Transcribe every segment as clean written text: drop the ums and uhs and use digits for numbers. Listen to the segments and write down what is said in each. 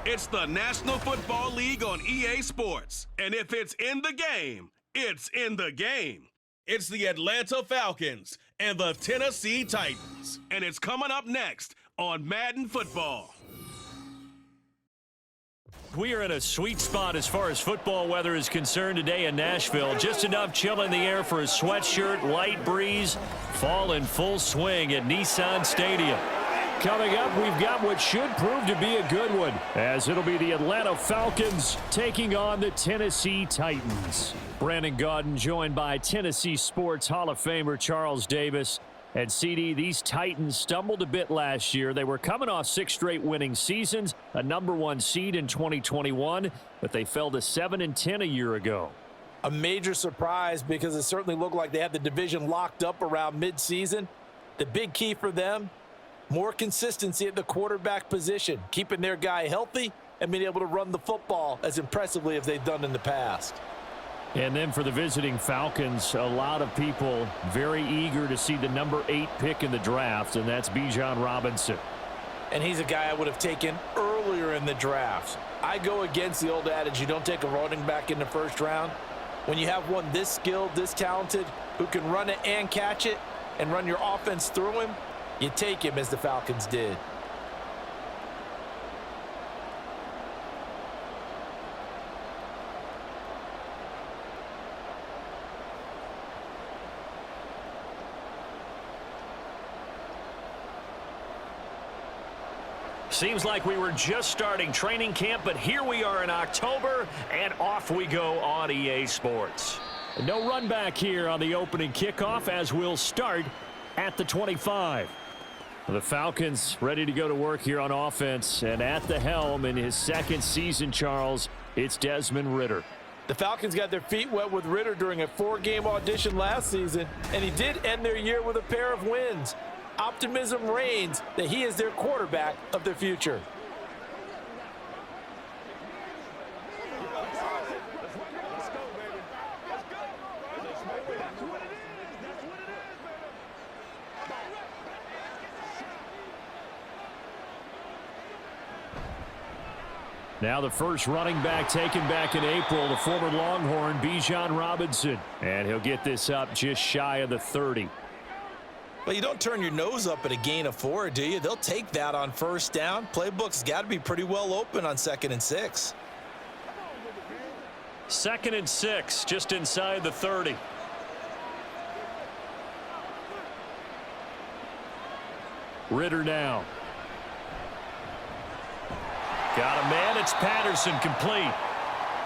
It's the National Football League on EA Sports. And if it's in the game, it's in the game. It's the Atlanta Falcons and the Tennessee Titans. And it's coming up next on Madden Football. We are in a sweet spot as far as football weather is concerned today in Nashville. Just enough chill in the air for a sweatshirt, light breeze, fall in full swing at Nissan Stadium. Coming up, we've got what should prove to be a good one, as it'll be the Atlanta Falcons taking on the Tennessee Titans. Brandon Gaudin joined by Tennessee Sports Hall of Famer Charles Davis. And CD, these Titans stumbled a bit last year. They were coming off 6 straight winning seasons, a #1 seed in 2021, but they fell to 7-10 a year ago. A major surprise because it certainly looked like they had the division locked up around midseason. The big key for them, more consistency at the quarterback position, keeping their guy healthy and being able to run the football as impressively as they've done in the past. And then for the visiting Falcons, a lot of people very eager to see the #8 pick in the draft, and that's Bijan Robinson. And he's a guy I would have taken earlier in the draft. I go against the old adage, you don't take a running back in the first round. When you have one this skilled, this talented, who can run it and catch it and run your offense through him, you take him as the Falcons did. Seems like we were just starting training camp, but here we are in October, and off we go on EA Sports. No run back here on the opening kickoff as we'll start at the 25. The Falcons ready to go to work here on offense, and at the helm in his second season, Charles, it's Desmond Ridder. The Falcons got their feet wet with Ridder during a 4-game audition last season, and he did end their year with a pair of wins. Optimism reigns that he is their quarterback of the future. Now the first running back taken back in April, the former Longhorn, Bijan Robinson. And he'll get this up just shy of the 30. Well, you don't turn your nose up at a gain of 4, do you? They'll take that on first down. Playbook's got to be pretty well open on 2nd and 6. 2nd and 6, just inside the 30. Ridder now. Got a man, it's Patterson, complete.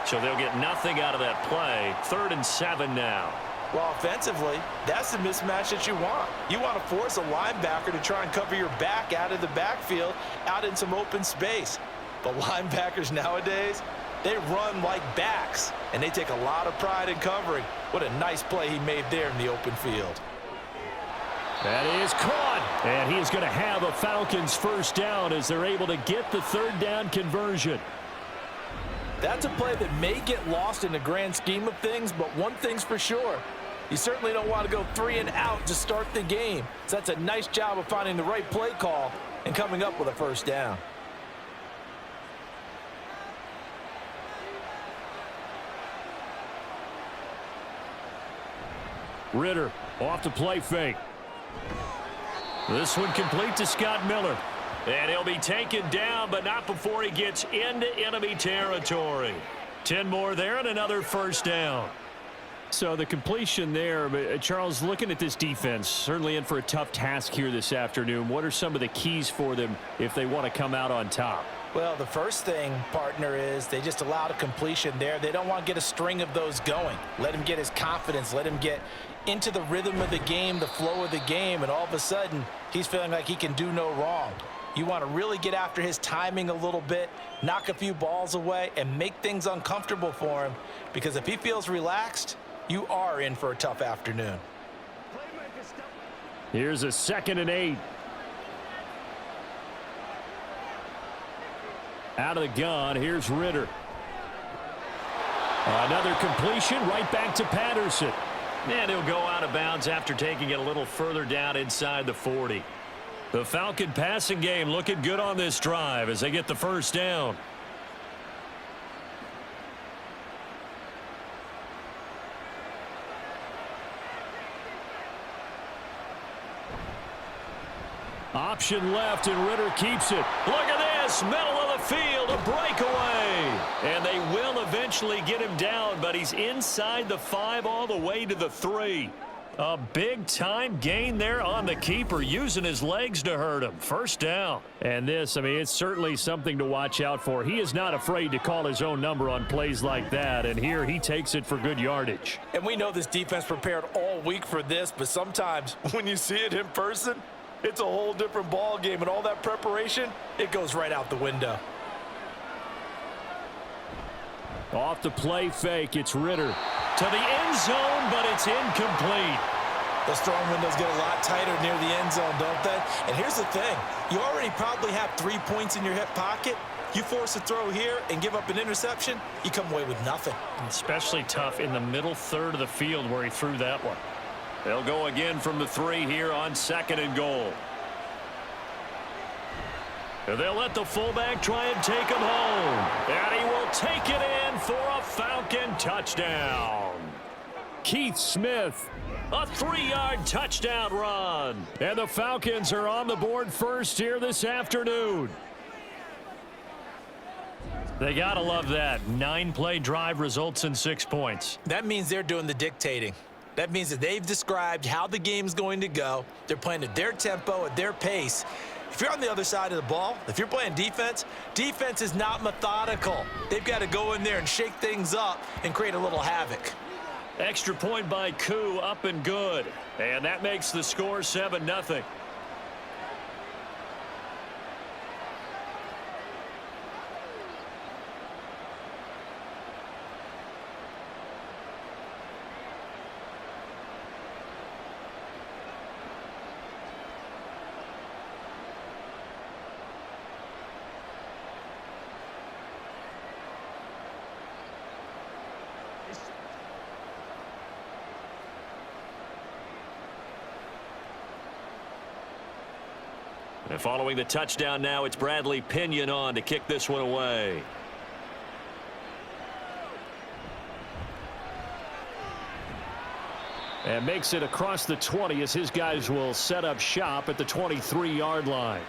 So they'll get nothing out of that play. 3rd and 7 now. Well, offensively, that's the mismatch that you want. You want to force a linebacker to try and cover your back out of the backfield, out in some open space. But linebackers nowadays, they run like backs, and they take a lot of pride in covering. What a nice play he made there in the open field. That is caught, and he is going to have a Falcons first down as they're able to get the 3rd down conversion. That's a play that may get lost in the grand scheme of things, but one thing's for sure. You certainly don't want to go 3 and out to start the game. So that's a nice job of finding the right play call and coming up with a first down. Ridder off the play fake. This one complete to Scott Miller. And he'll be taken down, but not before he gets into enemy territory. 10 more there and another first down. So the completion there, but Charles, looking at this defense, certainly in for a tough task here this afternoon. What are some of the keys for them if they want to come out on top? Well, the first thing, partner, is they just allowed a completion there. They don't want to get a string of those going. Let him get his confidence. Let him get into the rhythm of the game, the flow of the game, and all of a sudden, he's feeling like he can do no wrong. You want to really get after his timing a little bit, knock a few balls away, and make things uncomfortable for him, because if he feels relaxed, you are in for a tough afternoon. Here's a 2nd and 8. Out of the gun, here's Ridder. Another completion right back to Patterson. And he'll go out of bounds after taking it a little further down inside the 40. The Falcon passing game looking good on this drive as they get the first down. Option left, and Ritter keeps it. Look at this, middle of the field, a breakaway. And they will eventually get him down, but he's inside the 5 all the way to the 3. A big-time gain there on the keeper, using his legs to hurt him. First down. And this, I mean, it's certainly something to watch out for. He is not afraid to call his own number on plays like that, and here he takes it for good yardage. And we know this defense prepared all week for this, but sometimes when you see it in person, it's a whole different ball game, and all that preparation, it goes right out the window. Off the play fake, it's Ritter. To the end zone, but it's incomplete. Those throwing windows get a lot tighter near the end zone, don't they? And here's the thing. You already probably have 3 points in your hip pocket. You force a throw here and give up an interception, you come away with nothing. Especially tough in the middle third of the field where he threw that one. They'll go again from the 3 here on 2nd and goal. And they'll let the fullback try and take him home. And he will take it in for a Falcon touchdown. Keith Smith, a 3-yard touchdown run. And the Falcons are on the board first here this afternoon. They got to love that. 9-play drive results in 6 points. That means they're doing the dictating. That means that they've described how the game's going to go. They're playing at their tempo, at their pace. If you're on the other side of the ball, if you're playing defense, defense is not methodical. They've got to go in there and shake things up and create a little havoc. Extra point by Koo, up and good. And that makes the score 7-0. And following the touchdown now, it's Bradley Pinion on to kick this one away. And makes it across the 20 as his guys will set up shop at the 23-yard line.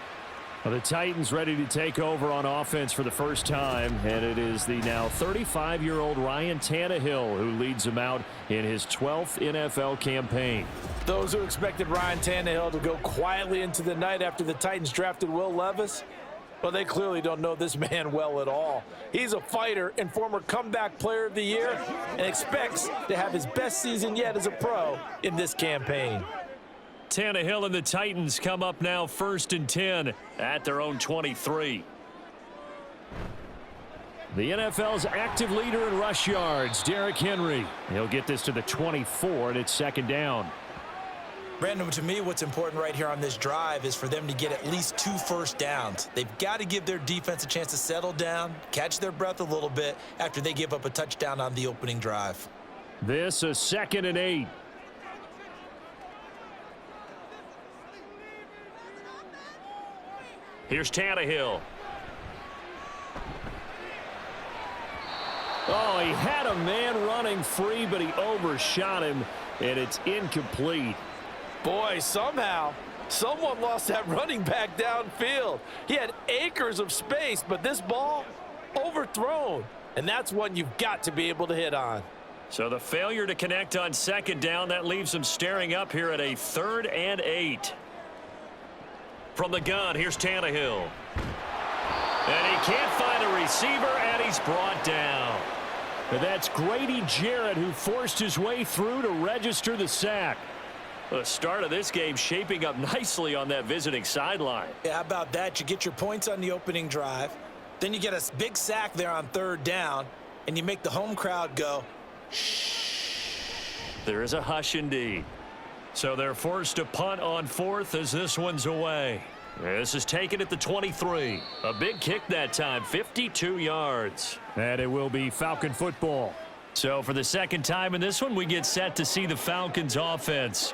Well, the Titans ready to take over on offense for the first time, and it is the now 35-year-old Ryan Tannehill who leads them out in his 12th NFL campaign. Those who expected Ryan Tannehill to go quietly into the night after the Titans drafted Will Levis, well, they clearly don't know this man well at all. He's a fighter and former comeback player of the year and expects to have his best season yet as a pro in this campaign. Tannehill and the Titans come up now 1st and 10 at their own 23. The NFL's active leader in rush yards, Derrick Henry. He'll get this to the 24, and it's 2nd down. Brandon, to me, what's important right here on this drive is for them to get at least 2 first downs. They've got to give their defense a chance to settle down, catch their breath a little bit after they give up a touchdown on the opening drive. This a 2nd and 8. Here's Tannehill. Oh, he had a man running free, but he overshot him, and it's incomplete. Boy, somehow, someone lost that running back downfield. He had acres of space, but this ball, overthrown. And that's one you've got to be able to hit on. So the failure to connect on 2nd down, that leaves him staring up here at a 3rd and 8. From the gun, here's Tannehill. And he can't find a receiver, and he's brought down. And that's Grady Jarrett who forced his way through to register the sack. The start of this game shaping up nicely on that visiting sideline. Yeah, how about that? You get your points on the opening drive. Then you get a big sack there on 3rd down, and you make the home crowd go, shh. There is a hush indeed. So they're forced to punt on 4th as this one's away. This is taken at the 23. A big kick that time, 52 yards. And it will be Falcon football. So for the 2nd time in this one, we get set to see the Falcons offense.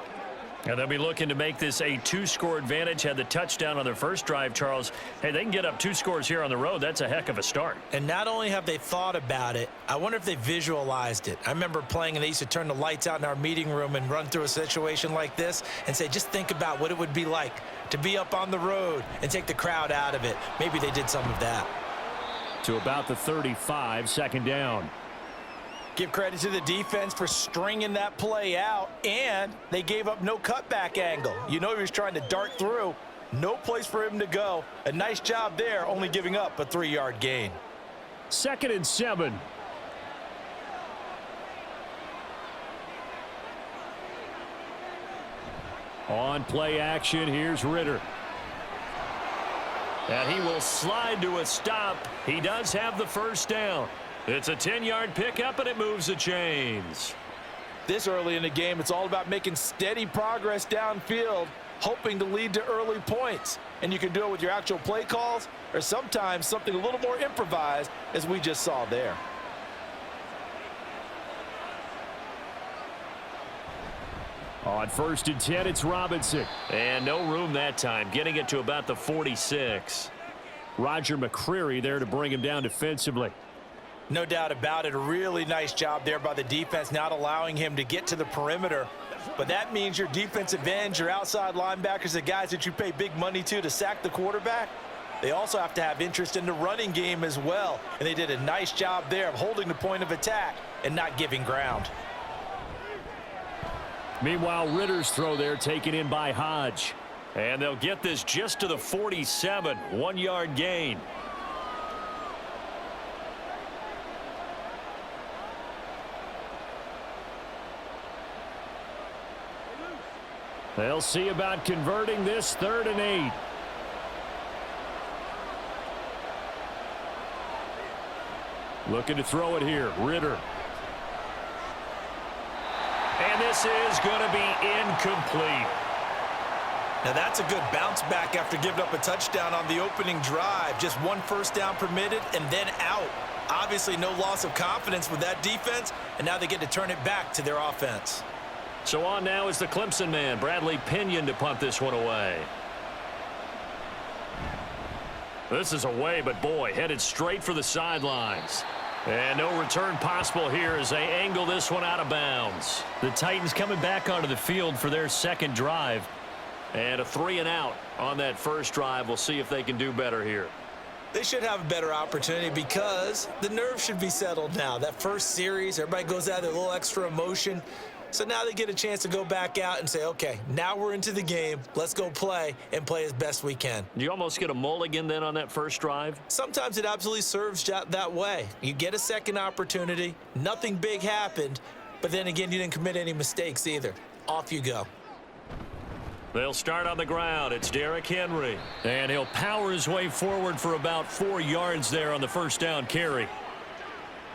And they'll be looking to make this a 2-score advantage. Had the touchdown on their first drive, Charles. Hey, they can get up 2 scores here on the road. That's a heck of a start. And not only have they thought about it, I wonder if they visualized it. I remember playing, and they used to turn the lights out in our meeting room and run through a situation like this and say, just think about what it would be like to be up on the road and take the crowd out of it. Maybe they did some of that. To about the 35, second down. Give credit to the defense for stringing that play out, and they gave up no cutback angle. You know he was trying to dart through. No place for him to go. A nice job there, only giving up a 3-yard gain. 2nd and 7. On play action, here's Ritter. And he will slide to a stop. He does have the first down. It's a 10-yard pickup, and it moves the chains. This early in the game, it's all about making steady progress downfield, hoping to lead to early points. And you can do it with your actual play calls or sometimes something a little more improvised, as we just saw there. On 1st and 10, it's Robinson. And no room that time, getting it to about the 46. Roger McCreary there to bring him down defensively. No doubt about it. A really nice job there by the defense, not allowing him to get to the perimeter. But that means your defensive ends, your outside linebackers, the guys that you pay big money to sack the quarterback, they also have to have interest in the running game as well. And they did a nice job there of holding the point of attack and not giving ground. Meanwhile, Ritter's throw there taken in by Hodge. And they'll get this just to the 47, 1-yard gain. They'll see about converting this 3rd and 8. Looking to throw it here, Ritter. And this is going to be incomplete. Now that's a good bounce back after giving up a touchdown on the opening drive. Just 1 first down permitted and then out. Obviously no loss of confidence with that defense, and now they get to turn it back to their offense. So on now is the Clemson man, Bradley Pinion, to punt this one away. This is away, but boy, headed straight for the sidelines. And no return possible here as they angle this one out of bounds. The Titans coming back onto the field for their 2nd drive. And a 3-and-out on that first drive. We'll see if they can do better here. They should have a better opportunity because the nerves should be settled now. That first series, everybody goes out with a little extra emotion. So now they get a chance to go back out and say, okay, now we're into the game. Let's go play and play as best we can. You almost get a mulligan then on that first drive? Sometimes it absolutely serves that way. You get a second opportunity. Nothing big happened. But then again, you didn't commit any mistakes either. Off you go. They'll start on the ground. It's Derrick Henry. And he'll power his way forward for about 4 yards there on the first down carry.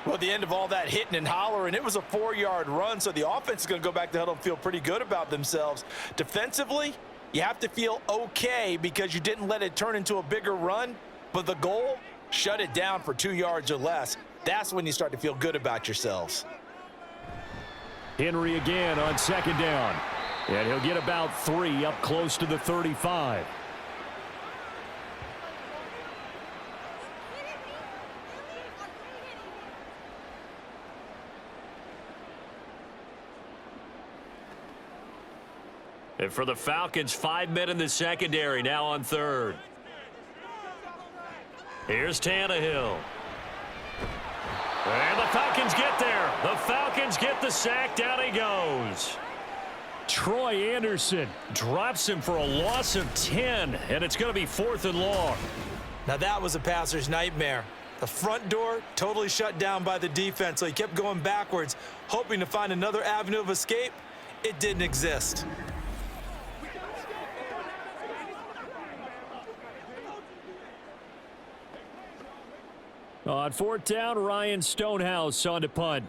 Well, at the end of all that hitting and hollering, it was a 4-yard run, so the offense is going to go back to huddle and feel pretty good about themselves. Defensively, you have to feel okay because you didn't let it turn into a bigger run, but the goal, shut it down for 2 yards or less. That's when you start to feel good about yourselves. Henry again on 2nd down, and he'll get about 3 up close to the 35. And for the Falcons, 5 men in the secondary, now on 3rd. Here's Tannehill. And the Falcons get there. The Falcons get the sack. Down he goes. Troy Anderson drops him for a loss of 10, and it's going to be 4th and long. Now that was a passer's nightmare. The front door totally shut down by the defense, so he kept going backwards, hoping to find another avenue of escape. It didn't exist. On 4th down, Ryan Stonehouse on to punt.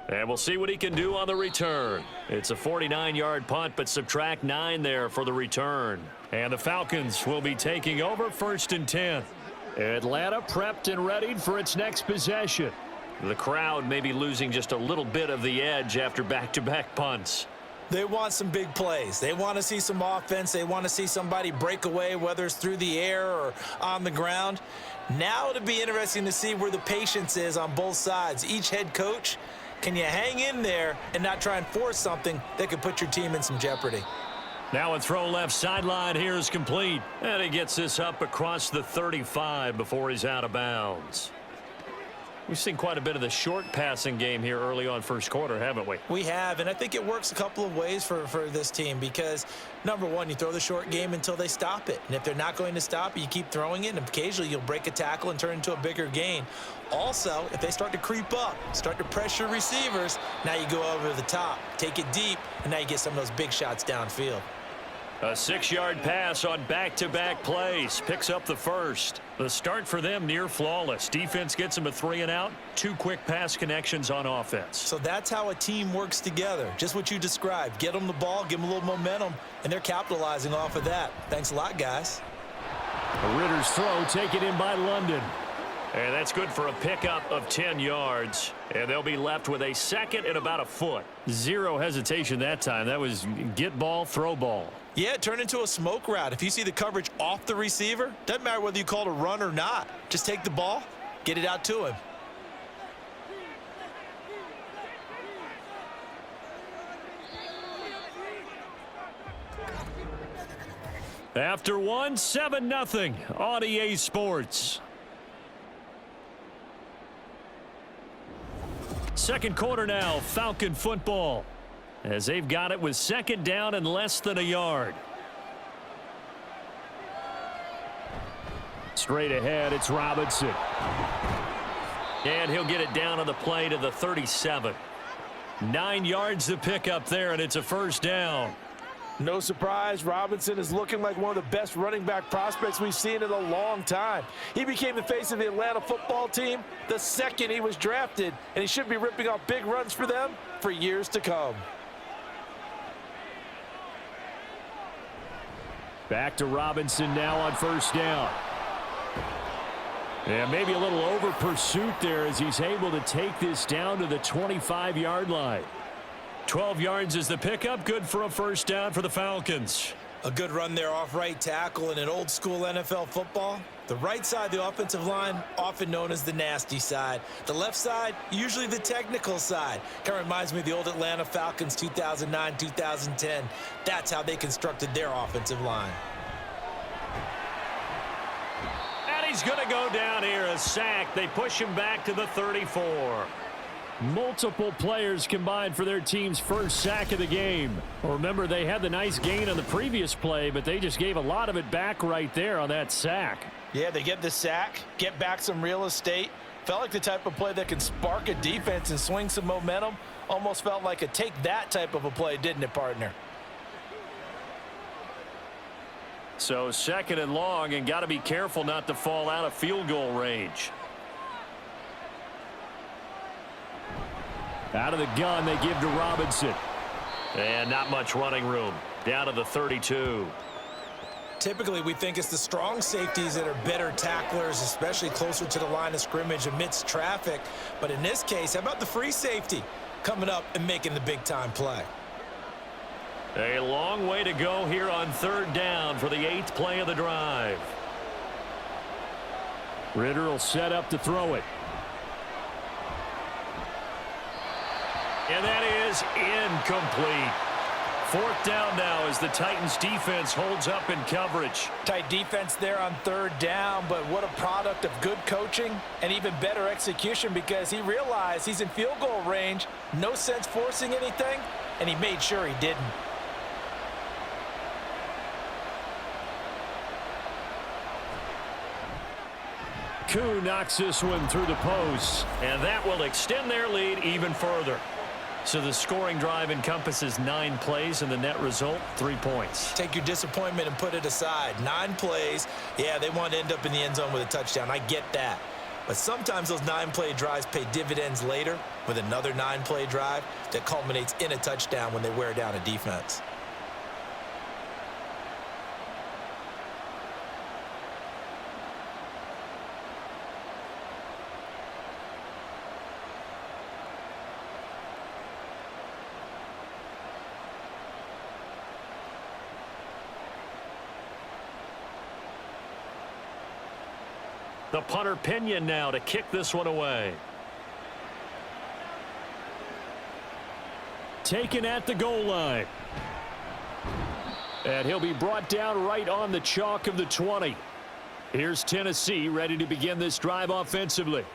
And we'll see what he can do on the return. It's a 49-yard punt, but subtract 9 there for the return. And the Falcons will be taking over 1st and 10. Atlanta prepped and readied for its next possession. The crowd may be losing just a little bit of the edge after back-to-back punts. They want some big plays. They want to see some offense. They want to see somebody break away, whether it's through the air or on the ground. Now it'll be interesting to see where the patience is on both sides. Each head coach, can you hang in there and not try and force something that could put your team in some jeopardy? Now a throw left sideline here is complete. And he gets this up across the 35 before he's out of bounds. We've seen quite a bit of the short passing game here early on first quarter, haven't we? We have, and I think it works a couple of ways for this team because, number one, you throw the short game until they stop it. And if they're not going to stop it, you keep throwing it, and occasionally you'll break a tackle and turn into a bigger gain. Also, if they start to creep up, start to pressure receivers, now you go over the top, take it deep, and now you get some of those big shots downfield. A 6-yard pass on back-to-back plays. Picks up the first. The start for them near flawless. Defense gets them a 3-and-out. 2 quick pass connections on offense. So that's how a team works together. Just what you described. Get them the ball, give them a little momentum, and they're capitalizing off of that. Thanks a lot, guys. Ritter's throw taken in by London. And that's good for a pickup of 10 yards. And they'll be left with a second and about a foot. Zero hesitation that time. That was get ball, throw ball. Yeah, it turned into a smoke route. If you see the coverage off the receiver, doesn't matter whether you call it a run or not. Just take the ball, get it out to him. After one, 7-0 on EA Sports. Second quarter now, Falcon football, as they've got it with second down and less than a yard. Straight ahead, it's Robinson. And he'll get it down on the play to the 37. 9 yards to pick up there, and it's a first down. No surprise, Robinson is looking like one of the best running back prospects we've seen in a long time. He became the face of the Atlanta football team the second he was drafted, and he should be ripping off big runs for them for years to come. Back to Robinson now on first down. And maybe a little over pursuit there as he's able to take this down to the 25-yard line. 12 yards is the pickup. Good for a first down for the Falcons. A good run there off right tackle in an old school NFL football. The right side of the offensive line, often known as the nasty side. The left side, usually the technical side. Kind of reminds me of the old Atlanta Falcons 2009-2010. That's how they constructed their offensive line. And he's going to go down here, a sack. They push him back to the 34. Multiple players combined for their team's first sack of the game. Well, remember, they had the nice gain on the previous play, but they just gave a lot of it back right there on that sack. Yeah, they get the sack, get back some real estate. Felt like the type of play that can spark a defense and swing some momentum. Almost felt like a take that type of a play, didn't it, partner? So second and long, and got to be careful not to fall out of field goal range. Out of the gun, they give to Robinson. And not much running room. Down to the 32. Typically, we think it's the strong safeties that are better tacklers, especially closer to the line of scrimmage amidst traffic. But in this case, how about the free safety coming up and making the big-time play? A long way to go here on third down for the 8th play of the drive. Ritter will set up to throw it. And that is incomplete. Fourth down now as the Titans defense holds up in coverage. Tight defense there on third down, but what a product of good coaching and even better execution because he realized he's in field goal range, no sense forcing anything, and he made sure he didn't. Koo knocks this one through the post, and that will extend their lead even further. So the scoring drive encompasses 9 plays, and the net result, 3 points. Take your disappointment and put it aside. 9 plays. Yeah, they want to end up in the end zone with a touchdown. I get that. But sometimes those 9-play drives pay dividends later with another 9-play drive that culminates in a touchdown when they wear down a defense. The punter Pinion now to kick this one away. Taken at the goal line. And he'll be brought down right on the chalk of the 20. Here's Tennessee ready to begin this drive offensively.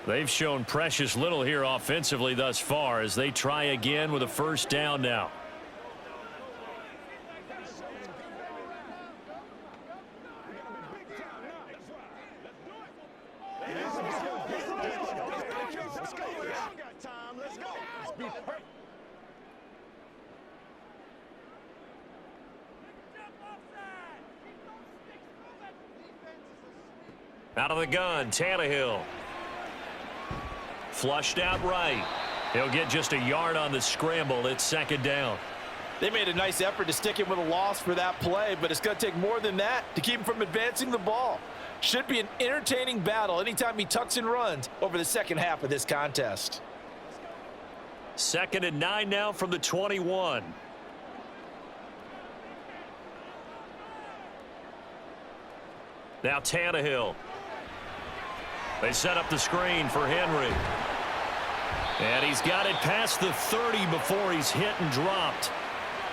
They've shown precious little here offensively thus far as they try again with a first down now. Out of the gun, Tannehill. Flushed out right. He'll get just a yard on the scramble. It's second down. They made a nice effort to stick him with a loss for that play, but it's going to take more than that to keep him from advancing the ball. Should be an entertaining battle anytime he tucks and runs over the second half of this contest. 2nd and 9 now from the 21. Now Tannehill. They set up the screen for Henry. And he's got it past the 30 before he's hit and dropped.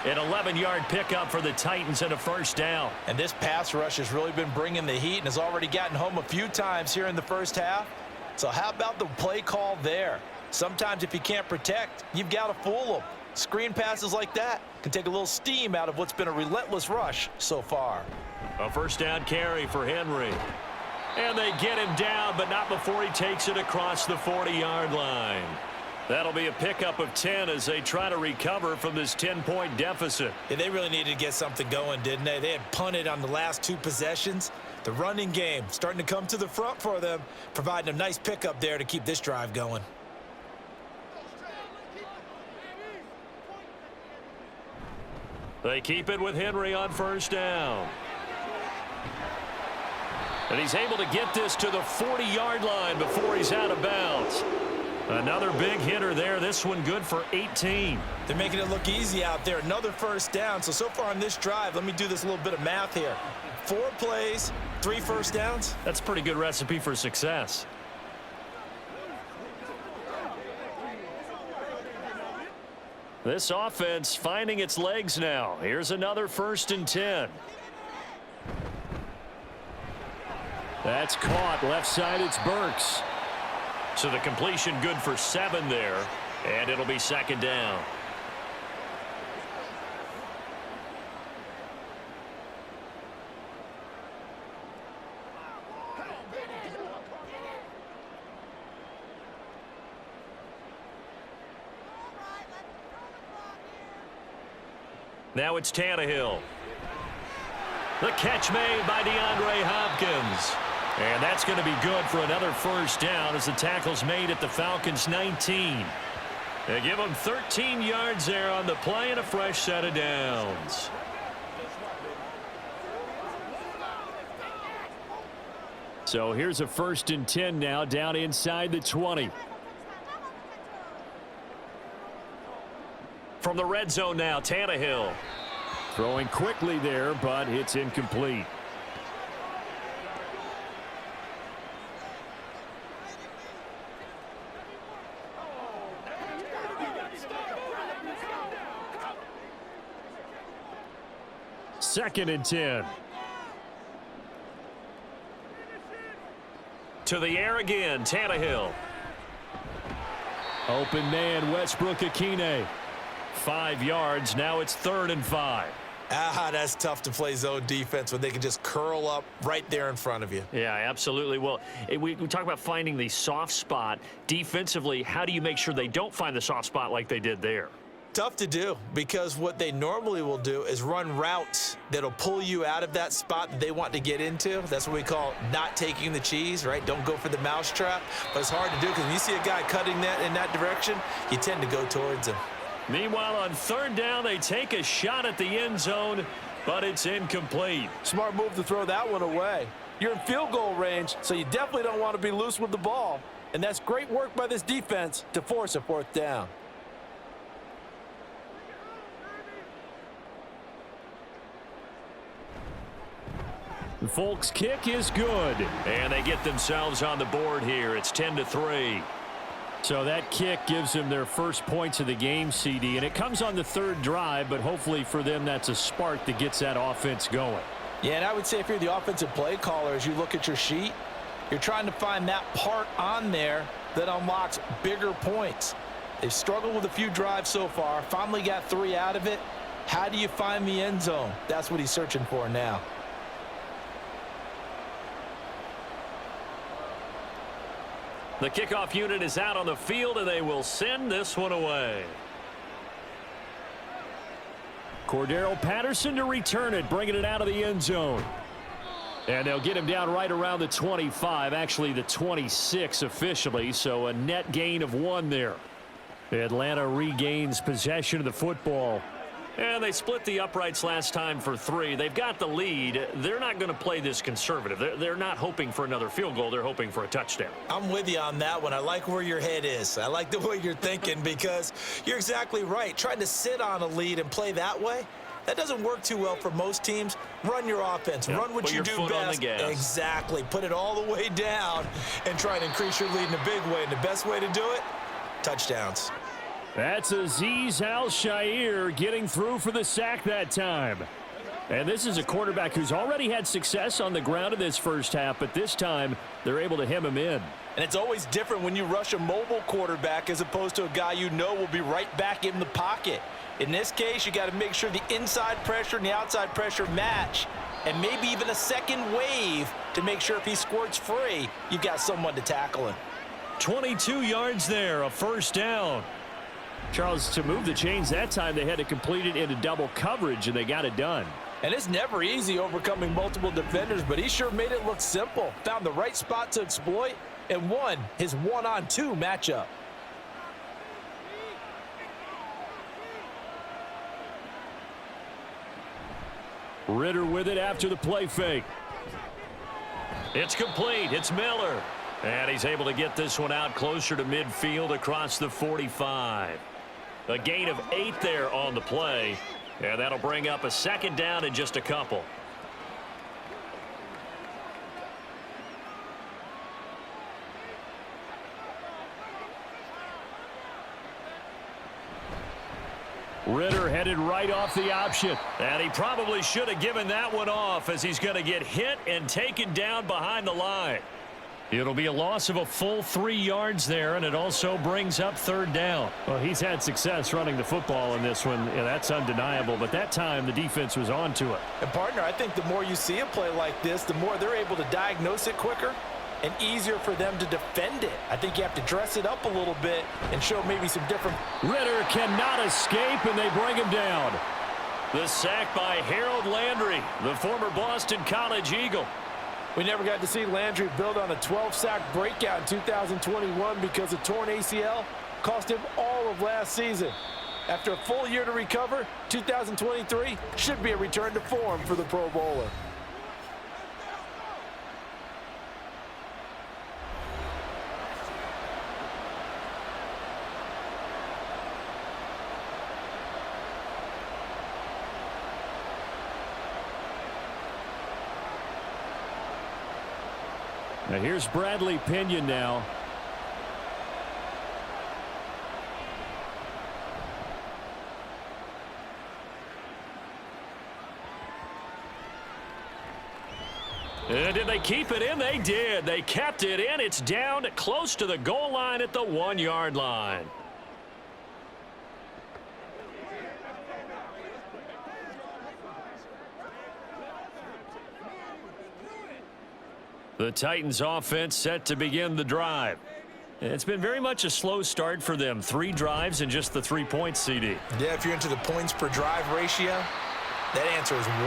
An 11-yard pickup for the Titans and a first down. And this pass rush has really been bringing the heat and has already gotten home a few times here in the first half. So how about the play call there? Sometimes if you can't protect, you've got to fool them. Screen passes like that can take a little steam out of what's been a relentless rush so far. A first down carry for Henry. And they get him down, but not before he takes it across the 40-yard line. That'll be a pickup of 10 as they try to recover from this 10-point deficit. Yeah, they really needed to get something going, didn't they? They had punted on the last 2 possessions. The running game starting to come to the front for them, providing a nice pickup there to keep this drive going. They keep it with Henry on first down. And he's able to get this to the 40-yard line before he's out of bounds. Another big hitter there. This one good for 18. They're making it look easy out there. Another first down. So far on this drive, let me do this little bit of math here. 4 plays, 3 first downs. That's a pretty good recipe for success. This offense finding its legs now. Here's another 1st and 10. That's caught. Left side, it's Burks. So the completion good for 7 there, and it'll be second down. Now it's Tannehill. The catch made by DeAndre Hopkins. And that's going to be good for another first down as the tackle's made at the Falcons' 19. They give them 13 yards there on the play and a fresh set of downs. So here's a 1st and 10 now down inside the 20. From the red zone now, Tannehill. Throwing quickly there, but it's incomplete. Second and 10. To the air again, Tannehill. Open man, Westbrook-Ikhine. 5 yards, now it's 3rd and 5. That's tough to play zone defense when they can just curl up right there in front of you. Yeah, absolutely. Well, we talk about finding the soft spot. Defensively, how do you make sure they don't find the soft spot like they did there? Tough to do because what they normally will do is run routes that'll pull you out of that spot that they want to get into. That's what we call not taking the cheese, right? Don't go for the mousetrap. But it's hard to do because when you see a guy cutting that in that direction, you tend to go towards him. Meanwhile, on 3rd down, they take a shot at the end zone, but it's incomplete. Smart move to throw that one away. You're in field goal range, so you definitely don't want to be loose with the ball. And that's great work by this defense to force a 4th down. Folk's kick is good, and they get themselves on the board here. It's 10-3. So that kick gives them their first points of the game, CD, and it comes on the third drive, but hopefully for them that's a spark that gets that offense going. Yeah, and I would say if you're the offensive play caller, as you look at your sheet, you're trying to find that part on there that unlocks bigger points. They've struggled with a few drives so far, finally got 3 out of it. How do you find the end zone? That's what he's searching for now. The kickoff unit is out on the field, and they will send this one away. Cordero Patterson to return it, bringing it out of the end zone. And they'll get him down right around the 25, actually the 26 officially, so a net gain of 1 there. Atlanta regains possession of the football. And they split the uprights last time for 3. They've got the lead. They're not going to play this conservative. They're not hoping for another field goal. They're hoping for a touchdown. I'm with you on that one. I like where your head is. I like the way you're thinking because you're exactly right. Trying to sit on a lead and play that way, that doesn't work too well for most teams. Run your offense. Run what you do best. On the gas. Exactly. Put it all the way down and try and increase your lead in a big way. And the best way to do it, touchdowns. That's Azeez Al-Shaair getting through for the sack that time. And this is a quarterback who's already had success on the ground in this first half, but this time they're able to hem him in. And it's always different when you rush a mobile quarterback as opposed to a guy you know will be right back in the pocket. In this case, you got to make sure the inside pressure and the outside pressure match, and maybe even a second wave to make sure if he squirts free, you've got someone to tackle him. 22 yards there, a first down. Charles, to move the chains that time, they had to complete it into double coverage, and they got it done. And it's never easy overcoming multiple defenders, but he sure made it look simple. Found the right spot to exploit and won his 1-on-2 matchup. Ritter with it after the play fake. It's complete. It's Miller. And he's able to get this one out closer to midfield across the 45. A gain of 8 there on the play. And that'll bring up a second down in just a couple. Ritter headed right off the option. And he probably should have given that one off as he's going to get hit and taken down behind the line. It'll be a loss of a full 3 yards there, and it also brings up third down. Well, he's had success running the football in this one. Yeah, that's undeniable, but that time the defense was on to it. And, partner, I think the more you see a play like this, the more they're able to diagnose it quicker and easier for them to defend it. I think you have to dress it up a little bit and show maybe some different. Ritter cannot escape, and they bring him down. The sack by Harold Landry, the former Boston College Eagle. We never got to see Landry build on a 12-sack breakout in 2021 because a torn ACL cost him all of last season. After a full year to recover, 2023 should be a return to form for the Pro Bowler. Now here's Bradley Pinion now. And did they keep it in? They did. They kept it in. It's down close to the goal line at the 1-yard line. The Titans offense set to begin the drive. It's been very much a slow start for them. 3 drives and just the 3 points, CD. Yeah, if you're into the points per drive ratio, that answer is 1.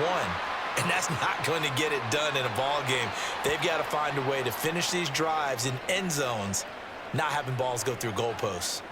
And that's not going to get it done in a ball game. They've got to find a way to finish these drives in end zones, not having balls go through goalposts.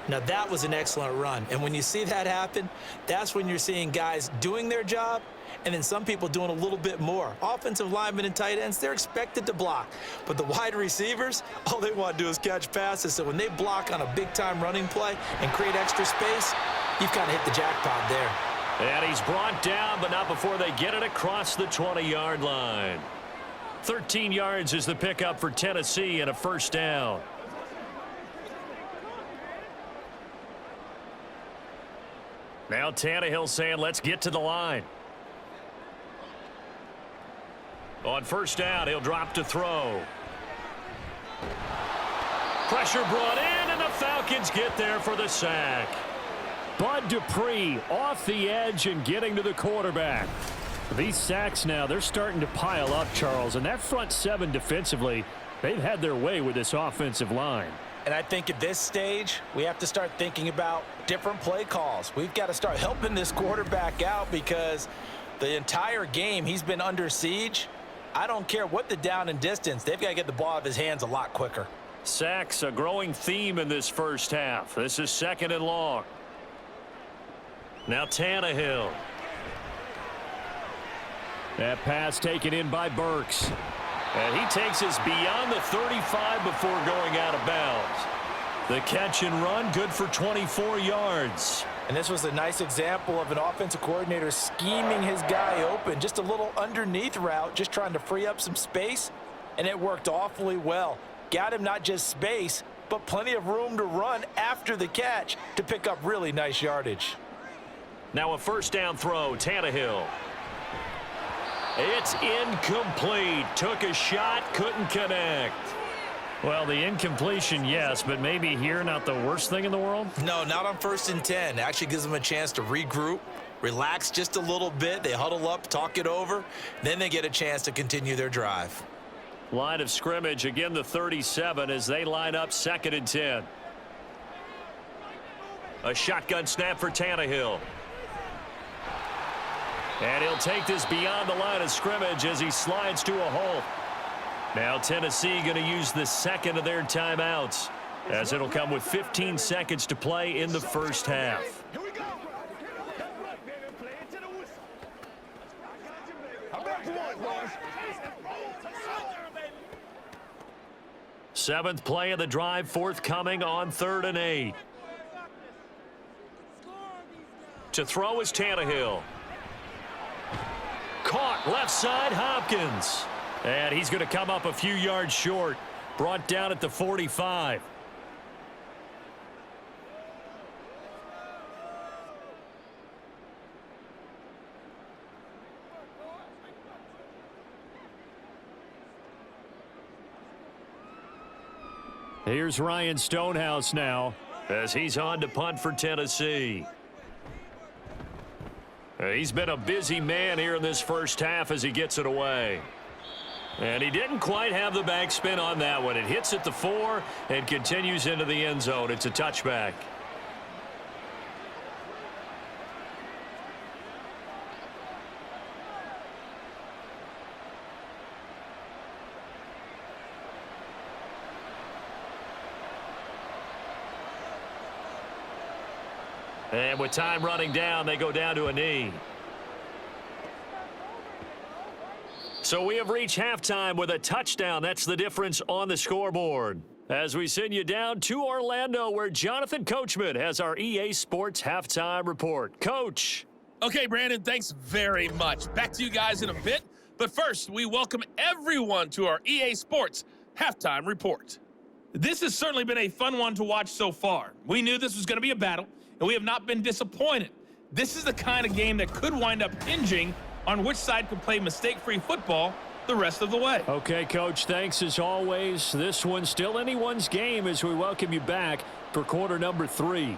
Now, that was an excellent run. And when you see that happen, that's when you're seeing guys doing their job and then some people doing a little bit more. Offensive linemen and tight ends, they're expected to block. But the wide receivers, all they want to do is catch passes. So when they block on a big-time running play and create extra space, you've kind of hit the jackpot there. And he's brought down, but not before they get it across the 20-yard line. 13 yards is the pickup for Tennessee and a first down. Now Tannehill saying, let's get to the line. On first down, he'll drop to throw. Pressure brought in, and the Falcons get there for the sack. Bud Dupree off the edge and getting to the quarterback. These sacks now, they're starting to pile up, Charles, and that front seven defensively, they've had their way with this offensive line. And I think at this stage, we have to start thinking about different play calls. We've got to start helping this quarterback out because the entire game he's been under siege. I don't care what the down and distance. They've got to get the ball out of his hands a lot quicker. Sacks, a growing theme in this first half. This is 2nd and long. Now Tannehill. That pass taken in by Burks. And he takes us beyond the 35 before going out of bounds. The catch and run, good for 24 yards. And this was a nice example of an offensive coordinator scheming his guy open. Just a little underneath route, just trying to free up some space. And it worked awfully well. Got him not just space, but plenty of room to run after the catch to pick up really nice yardage. Now a first down throw, Tannehill. It's incomplete. Took a shot, couldn't connect. Well, the incompletion, yes, but maybe here not the worst thing in the world? No, not on 1st and 10. Actually gives them a chance to regroup, relax just a little bit. They huddle up, talk it over. Then they get a chance to continue their drive. Line of scrimmage, again the 37 as they line up 2nd and 10. A shotgun snap for Tannehill. And he'll take this beyond the line of scrimmage as he slides to a halt. Now Tennessee going to use the second of their timeouts as it'll come with 15 seconds to play in the first half. Here we go. That's right, baby. Play it to the whistle. I'm back for one, boys. 7th play of the drive forthcoming on 3rd and 8. To throw is Tannehill. Caught left side, Hopkins. And he's going to come up a few yards short. Brought down at the 45. Here's Ryan Stonehouse now as he's on to punt for Tennessee. He's been a busy man here in this first half as he gets it away. And he didn't quite have the backspin on that one. It hits at the 4 and continues into the end zone. It's a touchback. And with time running down, they go down to a knee. So we have reached halftime with a touchdown. That's the difference on the scoreboard. As we send you down to Orlando, where Jonathan Coachman has our EA Sports halftime report. Coach. Okay, Brandon, thanks very much. Back to you guys in a bit. But first, we welcome everyone to our EA Sports halftime report. This has certainly been a fun one to watch so far. We knew this was going to be a battle, and we have not been disappointed. This is the kind of game that could wind up hinging on which side could play mistake-free football the rest of the way. Okay, Coach, thanks as always. This one's still anyone's game as we welcome you back for quarter number 3.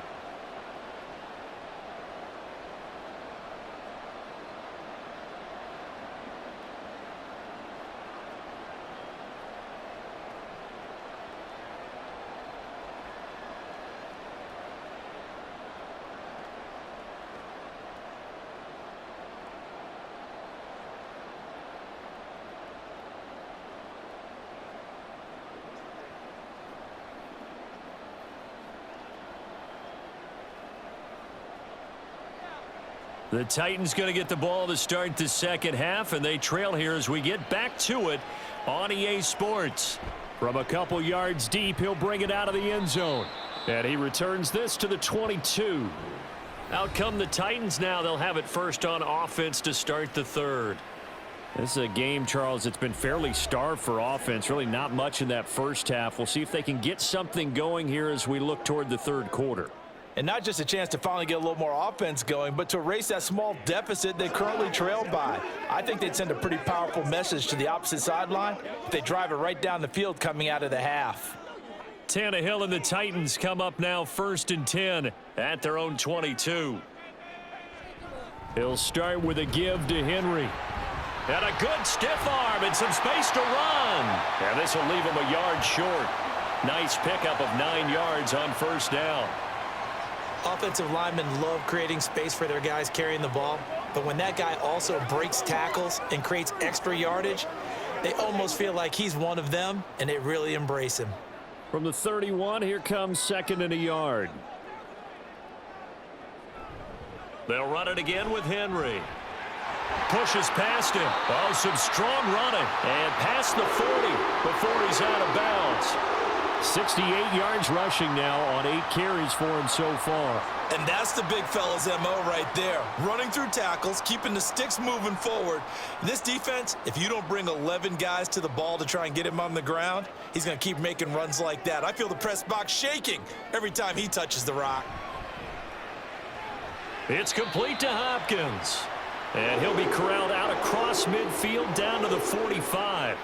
The Titans going to get the ball to start the second half, and they trail here as we get back to it on EA Sports. From a couple yards deep, he'll bring it out of the end zone. And he returns this to the 22. Out come the Titans now. They'll have it first on offense to start the third. This is a game, Charles, that's been fairly starved for offense. Really not much in that first half. We'll see if they can get something going here as we look toward the third quarter. And not just a chance to finally get a little more offense going, but to erase that small deficit they currently trailed by. I think they'd send a pretty powerful message to the opposite sideline if they drive it right down the field coming out of the half. Tannehill and the Titans come up now 1st and 10 at their own 22. He'll start with a give to Henry. And a good stiff arm and some space to run. And this will leave him a yard short. Nice pickup of 9 yards on first down. Offensive linemen love creating space for their guys carrying the ball, but when that guy also breaks tackles and creates extra yardage, they almost feel like he's one of them, and they really embrace him. From the 31, here comes 2nd and a yard. They'll run it again with Henry. Pushes past him. Oh, some strong running. And past the 40 before he's out of bounds. 68 yards rushing now on 8 carries for him so far. And that's the big fella's MO right there. Running through tackles, keeping the sticks moving forward. This defense, if you don't bring 11 guys to the ball to try and get him on the ground, he's going to keep making runs like that. I feel the press box shaking every time he touches the rock. It's complete to Hopkins. And he'll be corralled out across midfield down to the 45.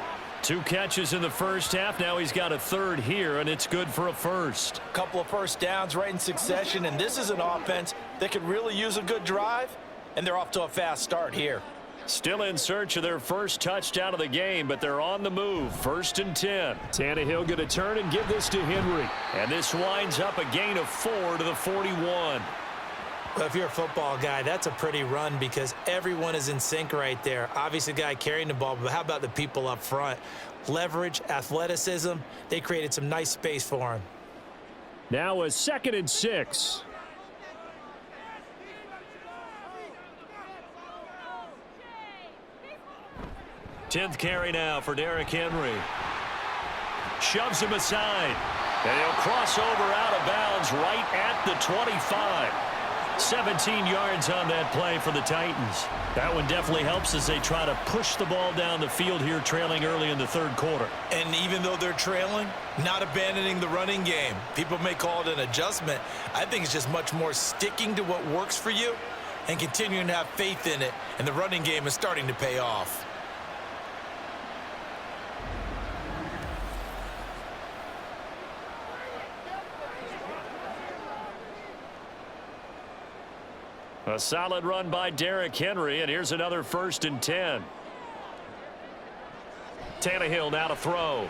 2 catches in the first half. Now he's got a 3rd here, and it's good for a first. Couple of first downs right in succession, and this is an offense that could really use a good drive, and they're off to a fast start here. Still in search of their first touchdown of the game, but they're on the move. 1st and 10. Tannehill going to turn and give this to Henry. And this winds up a gain of 4 to the 41. Well, if you're a football guy, that's a pretty run because everyone is in sync right there. Obviously, the guy carrying the ball, but how about the people up front? Leverage, athleticism, they created some nice space for him. Now a 2nd and 6. Tenth carry now for Derrick Henry. Shoves him aside. And he'll cross over out of bounds right at the 25. 17 yards on that play for the Titans. That one definitely helps as they try to push the ball down the field here, trailing early in the 3rd quarter. And even though they're trailing, not abandoning the running game. People may call it an adjustment. I think it's just much more sticking to what works for you and continuing to have faith in it. And the running game is starting to pay off. A solid run by Derrick Henry, and here's another 1st and 10. Tannehill now to throw.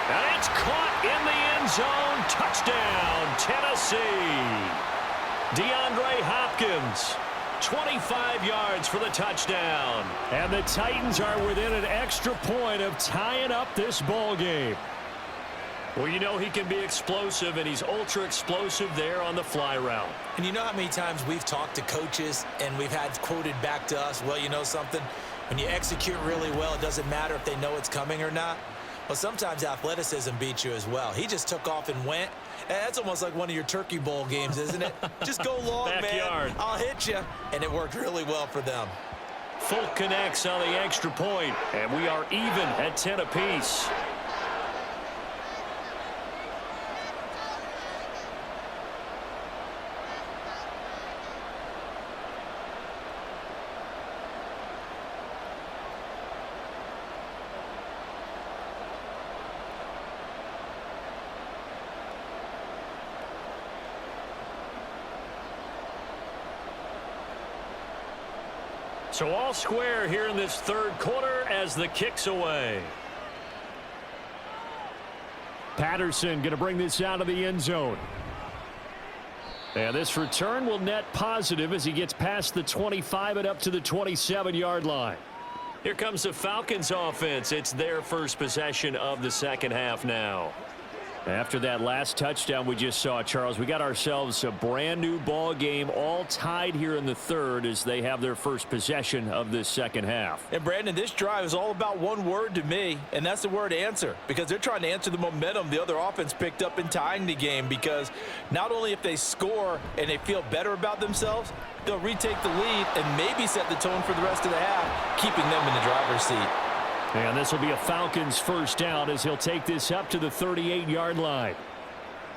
And it's caught in the end zone. Touchdown, Tennessee. DeAndre Hopkins, 25 yards for the touchdown. And the Titans are within an extra point of tying up this ball game. Well, you know he can be explosive, and he's ultra explosive there on the fly route. And you know how many times we've talked to coaches and we've had quoted back to us, well, you know something? When you execute really well, it doesn't matter if they know it's coming or not. Well, sometimes athleticism beats you as well. He just took off and went. And that's almost like one of your Turkey Bowl games, isn't it? Just go long, Backyard. man. I'll hit you. And it worked really well for them. Folk connects on the extra point, and we are even at 10 apiece. So all square here in this 3rd quarter as the kick's away. Patterson going to bring this out of the end zone. And this return will net positive as he gets past the 25 and up to the 27-yard line. Here comes the Falcons offense. It's their first possession of the 2nd half now. After that last touchdown we just saw, Charles, we got ourselves a brand new ball game, all tied here in the third as they have their first possession of this second half. And Brandon, this drive is all about one word to me, and that's the word answer, because they're trying to answer the momentum the other offense picked up in tying the game, because not only if they score and they feel better about themselves, they'll retake the lead and maybe set the tone for the rest of the half, keeping them in the driver's seat. And this will be a Falcons first down as he'll take this up to the 38-yard line.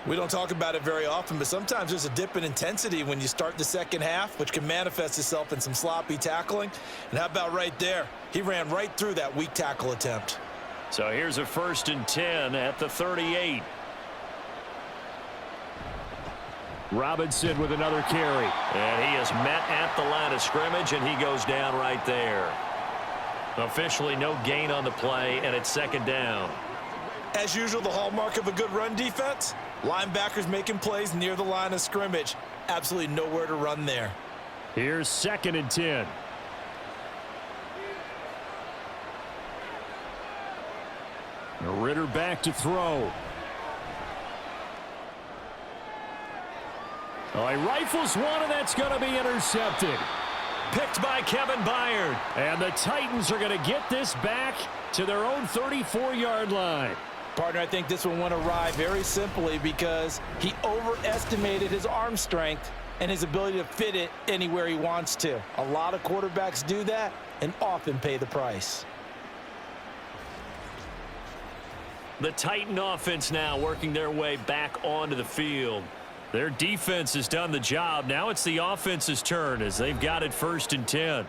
We don't talk about it very often, but sometimes there's a dip in intensity when you start the second half, which can manifest itself in some sloppy tackling. And how about right there? He ran right through that weak tackle attempt. So here's a 1st and 10 at the 38. Robinson with another carry. And he is met at the line of scrimmage, and he goes down right there. Officially no gain on the play, and it's second down. As usual, the hallmark of a good run defense, linebackers making plays near the line of scrimmage. Absolutely nowhere to run there. Here's 2nd and 10. Ritter back to throw. Oh, he rifles one, and that's going to be intercepted. Picked by Kevin Byard. And the Titans are going to get this back to their own 34-yard line. Partner, I think this one went awry very simply because he overestimated his arm strength and his ability to fit it anywhere he wants to. A lot of quarterbacks do that and often pay the price. The Titan offense now working their way back onto the field. Their defense has done the job. Now it's the offense's turn as they've got it 1st and 10.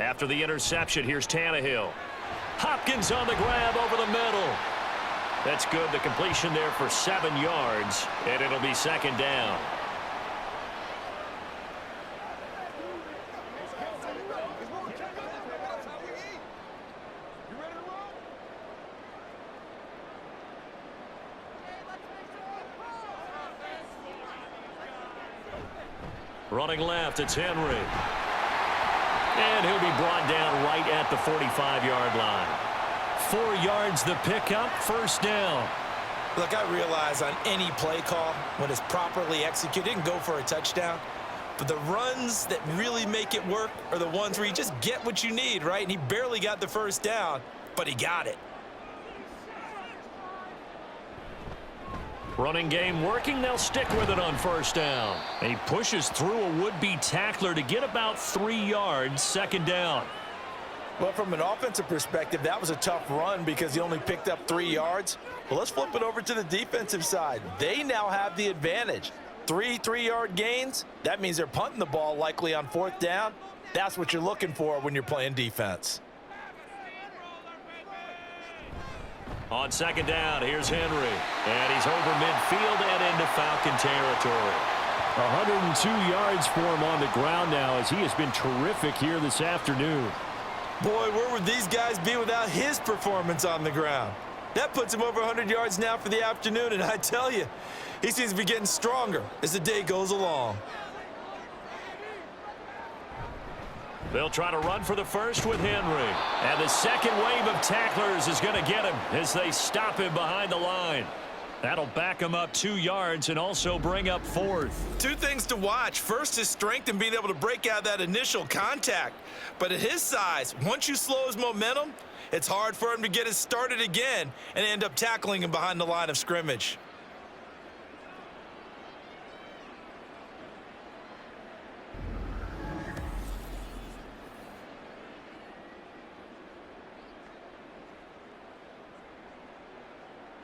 After the interception, here's Tannehill. Hopkins on the grab over the middle. That's good. The completion there for 7 yards, and it'll be second down. Running left, it's Henry. And he'll be brought down right at the 45-yard line. 4 yards the pickup, first down. Look, I realize on any play call, when it's properly executed, it can go for a touchdown. But the runs that really make it work are the ones where you just get what you need, right? And he barely got the first down, but he got it. Running game working. They'll stick with it on first down. And he pushes through a would-be tackler to get about 3 yards, second down. Well, from an offensive perspective, that was a tough run because he only picked up 3 yards. Well, let's flip it over to the defensive side. They now have the advantage. 3 3-yard gains. That means they're punting the ball likely on 4th down. That's what you're looking for when you're playing defense. On second down, here's Henry. And he's over midfield and into Falcon territory. 102 yards for him on the ground now as he has been terrific here this afternoon. Boy, where would these guys be without his performance on the ground? That puts him over 100 yards now for the afternoon, and I tell you, he seems to be getting stronger as the day goes along. They'll try to run for the first with Henry. And the second wave of tacklers is going to get him as they stop him behind the line. That'll back him up 2 yards and also bring up 4th. 2 things to watch. First, his strength and being able to break out that initial contact. But at his size, once you slow his momentum, it's hard for him to get it started again and end up tackling him behind the line of scrimmage.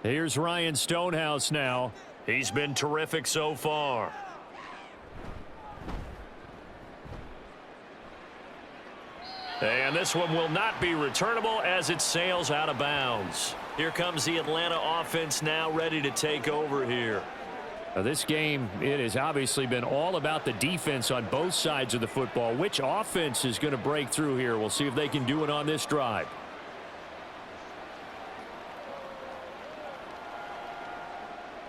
Here's Ryan Stonehouse now. He's been terrific so far. And this one will not be returnable as it sails out of bounds. Here comes the Atlanta offense now ready to take over here. Now, this game, it has obviously been all about the defense on both sides of the football. Which offense is going to break through here? We'll see if they can do it on this drive.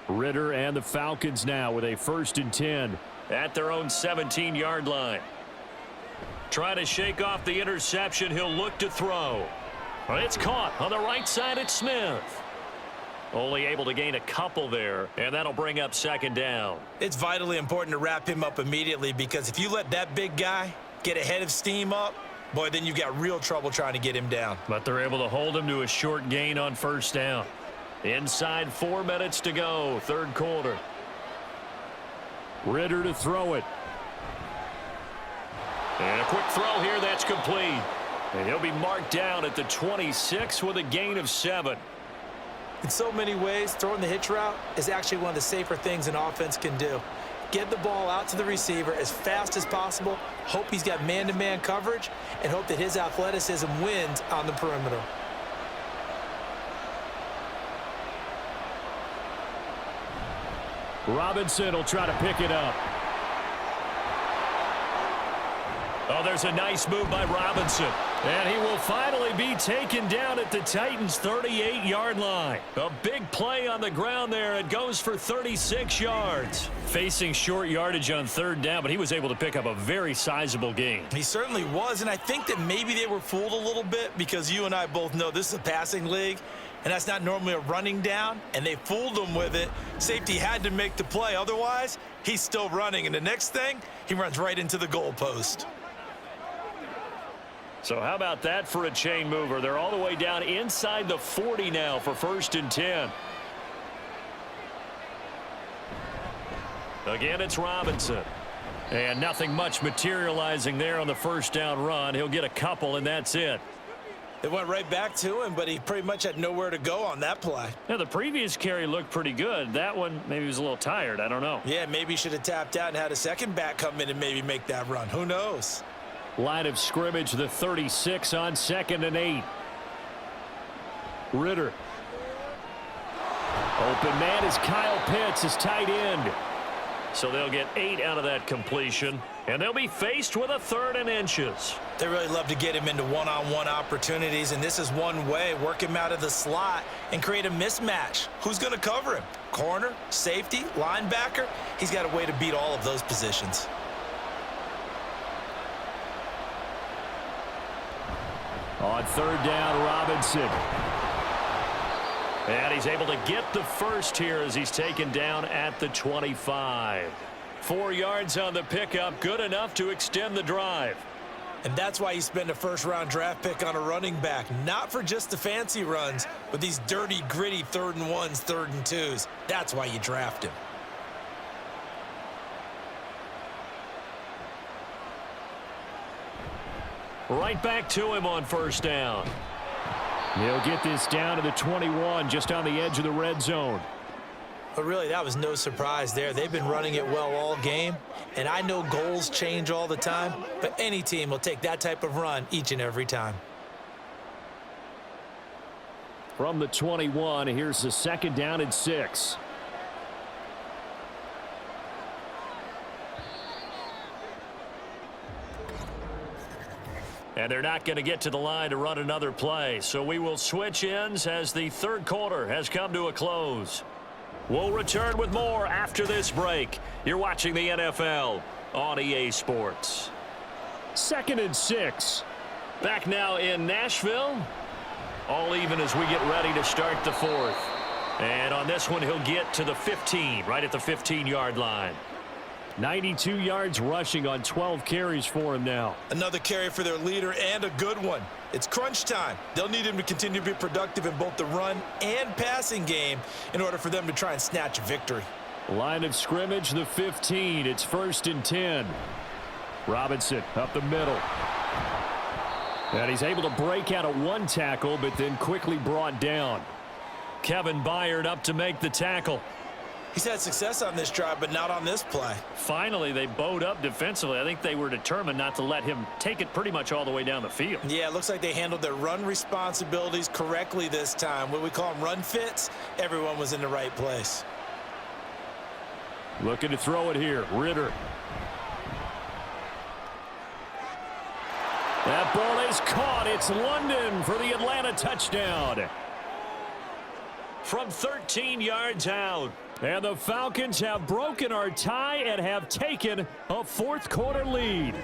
Ritter and the Falcons now with a 1st and 10 at their own 17-yard line. Trying to shake off the interception. He'll look to throw. It's caught on the right side at Smith. Only able to gain a couple there, and that'll bring up 2nd down. It's vitally important to wrap him up immediately, because if you let that big guy get a head of steam up, boy, then you've got real trouble trying to get him down. But they're able to hold him to a short gain on 1st down. Inside 4 minutes to go, 3rd quarter. Ritter to throw it. And a quick throw here, that's complete. And he'll be marked down at the 26 with a gain of 7. In so many ways, throwing the hitch route is actually one of the safer things an offense can do. Get the ball out to the receiver as fast as possible, hope he's got man-to-man coverage, and hope that his athleticism wins on the perimeter. Robinson will try to pick it up. Oh, there's a nice move by Robinson. And he will finally be taken down at the Titans' 38-yard line. A big play on the ground there. It goes for 36 yards. Facing short yardage on 3rd down, but he was able to pick up a very sizable gain. He certainly was, and I think that maybe they were fooled a little bit, because you and I both know this is a passing league, and that's not normally a running down, and they fooled him with it. Safety had to make the play. Otherwise, he's still running, and the next thing, he runs right into the goalpost. So how about that for a chain mover? They're all the way down inside the 40 now for 1st and 10. Again, it's Robinson. And nothing much materializing there on the 1st down run. He'll get a couple, and that's it. It went right back to him, but he pretty much had nowhere to go on that play. Now, the previous carry looked pretty good. That one, maybe he was a little tired. I don't know. Yeah, maybe he should have tapped out and had a second back come in and maybe make that run. Who knows? Line of scrimmage, the 36 on 2nd and 8. Ritter. Open man is Kyle Pitts, his tight end. So they'll get 8 out of that completion, and they'll be faced with a 3rd and inches. They really love to get him into one-on-one opportunities, and this is one way. Work him out of the slot and create a mismatch. Who's going to cover him? Corner, safety, linebacker? He's got a way to beat all of those positions. On 3rd down, Robinson. And he's able to get the first here as he's taken down at the 25. 4 yards on the pickup, good enough to extend the drive. And that's why you spend a 1st-round draft pick on a running back, not for just the fancy runs, but these dirty, gritty 3rd and 1s, 3rd and 2s. That's why you draft him. Right back to him on 1st down. He'll get this down to the 21, just on the edge of the red zone. But really, that was no surprise there. They've been running it well all game, and I know goals change all the time, but any team will take that type of run each and every time. From the 21, here's the 2nd down and 6. And they're not going to get to the line to run another play. So we will switch ends as the 3rd quarter has come to a close. We'll return with more after this break. You're watching the NFL on EA Sports. 2nd and 6. Back now in Nashville. All even as we get ready to start the 4th. And on this one, he'll get to the 15, right at the 15-yard line. 92 yards rushing on 12 carries for him now. Another carry for their leader, and a good one. It's crunch time. They'll need him to continue to be productive in both the run and passing game in order for them to try and snatch a victory. Line of scrimmage, the 15. It's 1st and 10. Robinson up the middle. And he's able to break out of one tackle, but then quickly brought down. Kevin Byard up to make the tackle. He's had success on this drive, but not on this play. Finally, they bowed up defensively. I think they were determined not to let him take it pretty much all the way down the field. Yeah, it looks like they handled their run responsibilities correctly this time. What we call them run fits, everyone was in the right place. Looking to throw it here. Ritter. That ball is caught. It's London for the Atlanta touchdown. From 13 yards out. And the Falcons have broken our tie and have taken a fourth-quarter lead.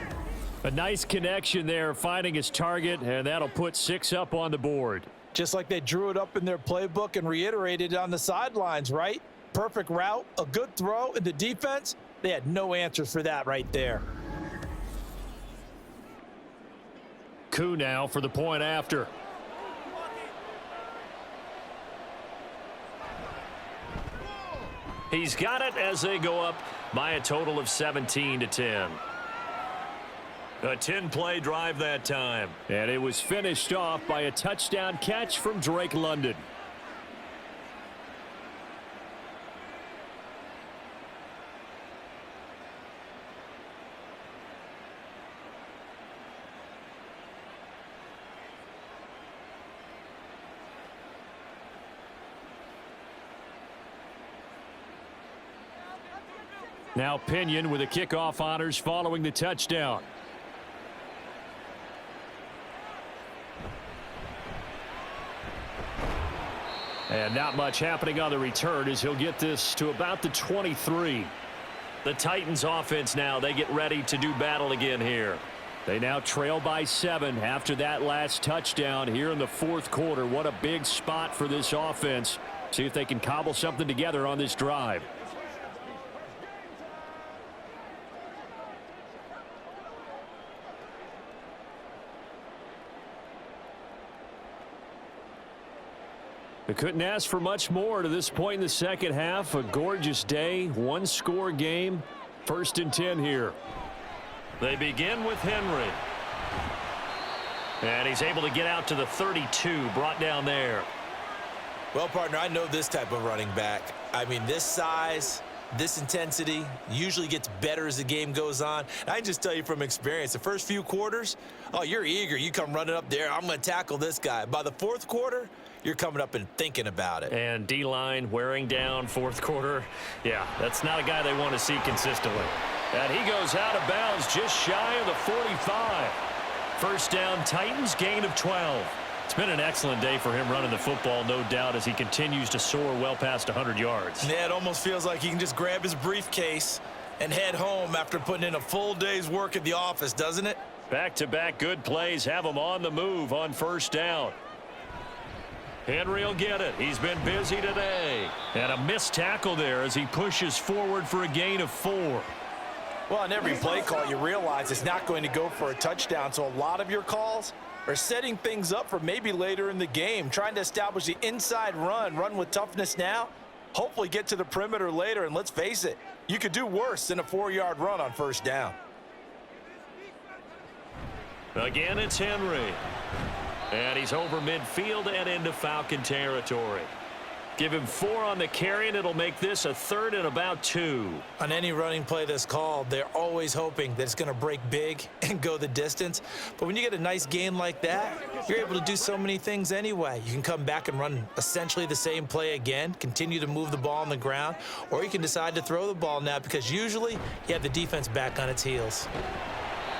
A nice connection there, finding his target, and that'll put 6 up on the board. Just like they drew it up in their playbook and reiterated it on the sidelines, right? Perfect route, a good throw, and the defense, they had no answers for that right there. Koo now for the point after. He's got it as they go up by a total of 17-10. A 10-play drive that time. And it was finished off by a touchdown catch from Drake London. Now Pinion with the kickoff honors following the touchdown. And not much happening on the return as he'll get this to about the 23. The Titans offense now, they get ready to do battle again here. They now trail by 7 after that last touchdown here in the fourth quarter. What a big spot for this offense. See if they can cobble something together on this drive. They couldn't ask for much more to this point in the second half. A gorgeous day, one-score game. 1st and 10 here. They begin with Henry. And he's able to get out to the 32, brought down there. Well, partner, I know this type of running back. I mean, this size, this intensity usually gets better as the game goes on. And I can just tell you from experience, the first few quarters, oh, you're eager. You come running up there, I'm going to tackle this guy. By the fourth quarter, you're coming up and thinking about it. And D-line wearing down fourth quarter. Yeah, that's not a guy they want to see consistently. And he goes out of bounds just shy of the 45. First down, Titans, gain of 12. It's been an excellent day for him running the football, no doubt, as he continues to soar well past 100 yards. Yeah, it almost feels like he can just grab his briefcase and head home after putting in a full day's work at the office, doesn't it? Back-to-back good plays have him on the move on first down. Henry will get it. He's been busy today. And a missed tackle there as he pushes forward for a gain of 4. Well, on every play call, you realize it's not going to go for a touchdown, so a lot of your calls are setting things up for maybe later in the game, trying to establish the inside run with toughness now, hopefully get to the perimeter later, and let's face it, you could do worse than a 4-yard run on first down. Again, it's Henry. And he's over midfield and into Falcon territory. Give him 4 on the carry, and it'll make this a 3rd and about 2. On any running play that's called, they're always hoping that it's going to break big and go the distance. But when you get a nice gain like that, you're able to do so many things anyway. You can come back and run essentially the same play again, continue to move the ball on the ground, or you can decide to throw the ball now because usually you have the defense back on its heels.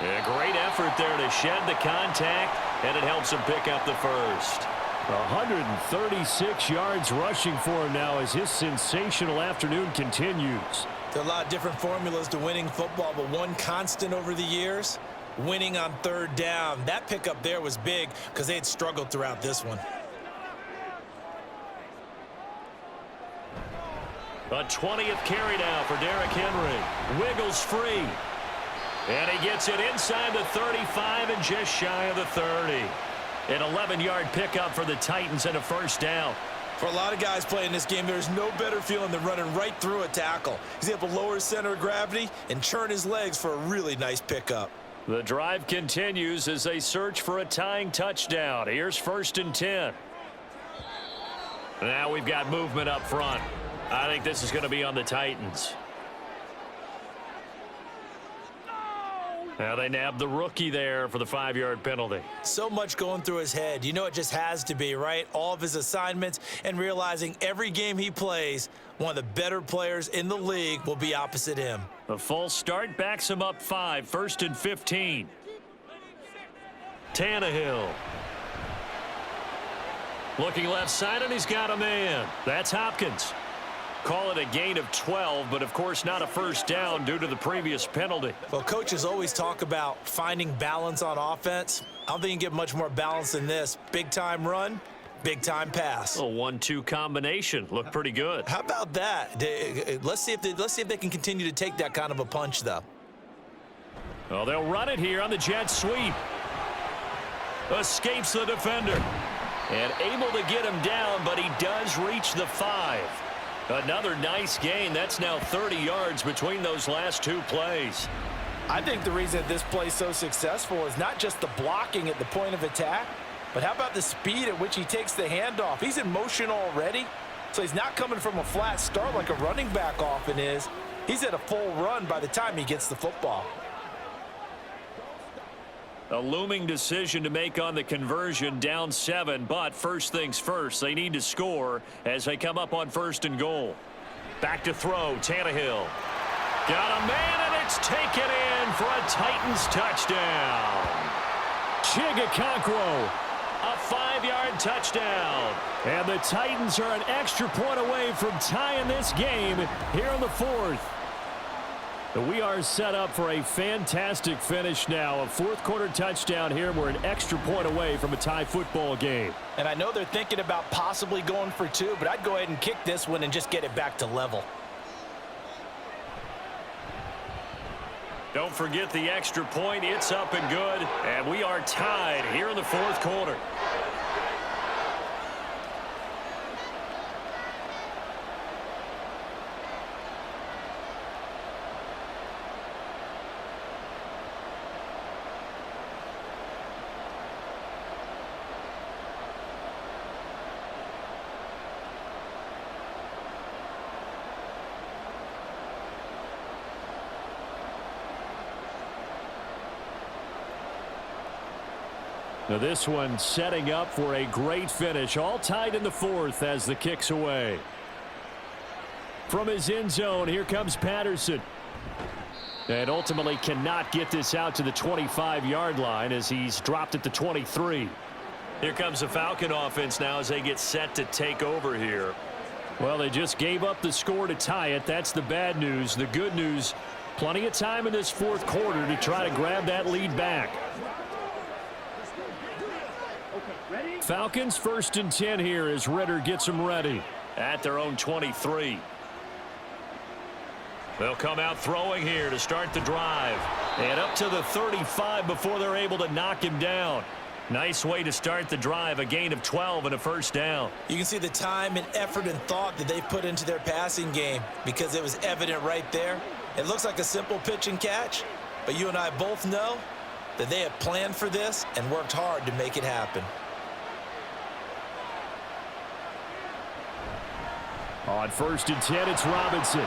A great effort there to shed the contact, and it helps him pick up the first. 136 yards rushing for him now as his sensational afternoon continues. There are a lot of different formulas to winning football, but one constant over the years, winning on 3rd down. That pickup there was big because they had struggled throughout this one. A 20th carry now for Derrick Henry. Wiggles free. And he gets it inside the 35 and just shy of the 30. An 11-yard pickup for the Titans and a first down. For a lot of guys playing this game, there's no better feeling than running right through a tackle. He's able to lower his center of gravity and churn his legs for a really nice pickup. The drive continues as they search for a tying touchdown. Here's 1st and 10. Now we've got movement up front. I think this is going to be on the Titans. Now they nabbed the rookie there for the 5-yard penalty. So much going through his head. You know it just has to be, right? All of his assignments and realizing every game he plays, one of the better players in the league will be opposite him. The false start backs him up 5, 1st and 15. Tannehill. Looking left side, and he's got a man. That's Hopkins. Call it a gain of 12, but of course not a first down due to the previous penalty. Well, coaches always talk about finding balance on offense. I don't think you can get much more balance than this. Big-time run, big-time pass. A 1-2 combination. Looked pretty good. How about that? Let's see if they can continue to take that kind of a punch, though. Well, they'll run it here on the jet sweep. Escapes the defender. And able to get him down, but he does reach the 5. Another nice gain. That's now 30 yards between those last 2 plays. I think the reason this play is so successful is not just the blocking at the point of attack, but how about the speed at which he takes the handoff? He's in motion already, so he's not coming from a flat start like a running back often is. He's at a full run by the time he gets the football. A looming decision to make on the conversion, down 7, but first things first, they need to score as they come up on 1st and goal. Back to throw, Tannehill. Got a man, and it's taken in for a Titans touchdown. Chigakonkwo, a 5-yard touchdown. And the Titans are an extra point away from tying this game here in the 4th. We are set up for a fantastic finish now. A 4th quarter touchdown here. We're an extra point away from a tie football game. And I know they're thinking about possibly going for 2, but I'd go ahead and kick this one and just get it back to level. Don't forget the extra point. It's up and good. And we are tied here in the 4th quarter. Now this one setting up for a great finish. All tied in the 4th as the kick's away. From his end zone, here comes Patterson. And ultimately cannot get this out to the 25-yard line as he's dropped at the 23. Here comes the Falcon offense now as they get set to take over here. Well, they just gave up the score to tie it. That's the bad news. The good news, plenty of time in this 4th quarter to try to grab that lead back. Falcons 1st and 10 here as Ritter gets them ready at their own 23. They'll come out throwing here to start the drive. And up to the 35 before they're able to knock him down. Nice way to start the drive, a gain of 12 and a first down. You can see the time and effort and thought that they put into their passing game because it was evident right there. It looks like a simple pitch and catch, but you and I both know that they have planned for this and worked hard to make it happen. On 1st and 10, it's Robinson.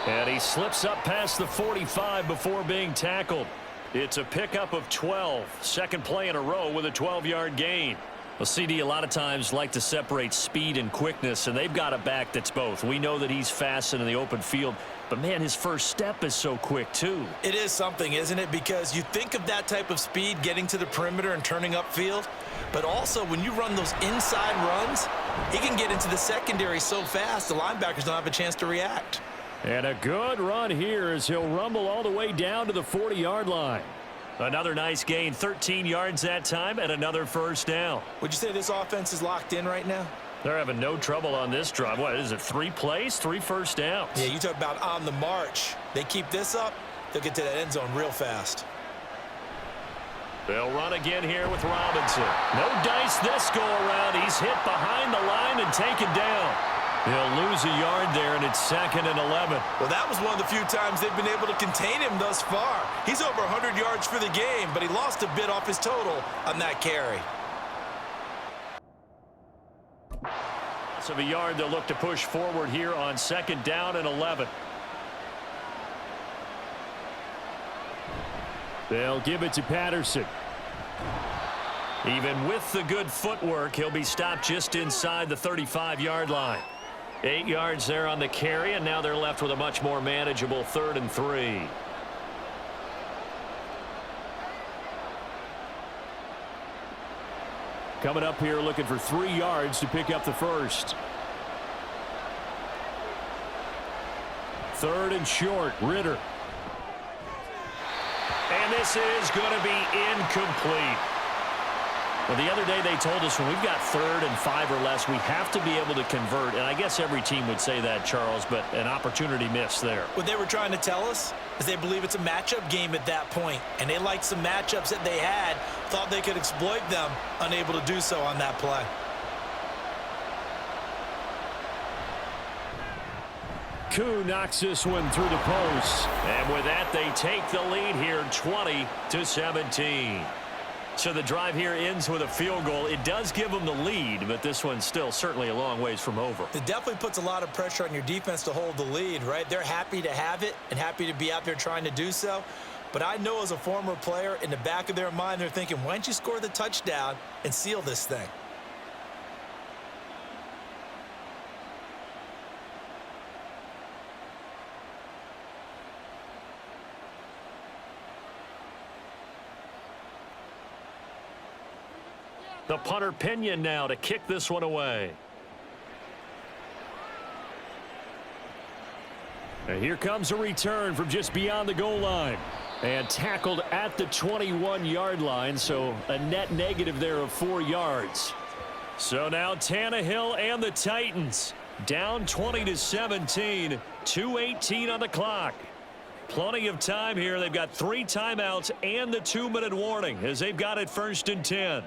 And he slips up past the 45 before being tackled. It's a pickup of 12. 2nd play in a row with a 12-yard gain. Well, CD a lot of times like to separate speed and quickness, and they've got a back that's both. We know that he's fast in the open field, but, man, his first step is so quick, too. It is something, isn't it? Because you think of that type of speed getting to the perimeter and turning upfield, but also when you run those inside runs, he can get into the secondary so fast the linebackers don't have a chance to react. And a good run here as he'll rumble all the way down to the 40-yard line. Another nice gain, 13 yards that time, and another first down. Would you say this offense is locked in right now? They're having no trouble on this drive. What is it, 3 plays, 3 first downs? Yeah, you talk about on the march. They keep this up, they'll get to that end zone real fast. They'll run again here with Robinson. No dice this go around. He's hit behind the line and taken down. He'll lose a yard there, and it's 2nd and 11. Well, that was one of the few times they've been able to contain him thus far. He's over 100 yards for the game, but he lost a bit off his total on that carry. So a yard they'll look to push forward here on 2nd down and 11. They'll give it to Patterson. Even with the good footwork, he'll be stopped just inside the 35-yard line. 8 yards there on the carry, and now they're left with a much more manageable 3rd and 3. Coming up here looking for 3 yards to pick up the first. 3rd and short, Ritter. And this is going to be incomplete. Well, the other day they told us when we've got 3rd and 5 or less, we have to be able to convert. And I guess every team would say that, Charles, but an opportunity missed there. What they were trying to tell us is they believe it's a matchup game at that point, and they liked some matchups that they had, thought they could exploit them, unable to do so on that play. Koo knocks this one through the post. And with that, they take the lead here 20-17. So the drive here ends with a field goal. It does give them the lead, but this one's still certainly a long ways from over. It definitely puts a lot of pressure on your defense to hold the lead, right? They're happy to have it and happy to be out there trying to do so. But I know as a former player, in the back of their mind, they're thinking, why don't you score the touchdown and seal this thing? The punter Pinion now to kick this one away. And here comes a return from just beyond the goal line. And tackled at the 21-yard line, so a net negative there of 4 yards. So now Tannehill and the Titans down 20-17, 2:18 on the clock. Plenty of time here. They've got 3 timeouts and the 2-minute warning as they've got it 1st and 10.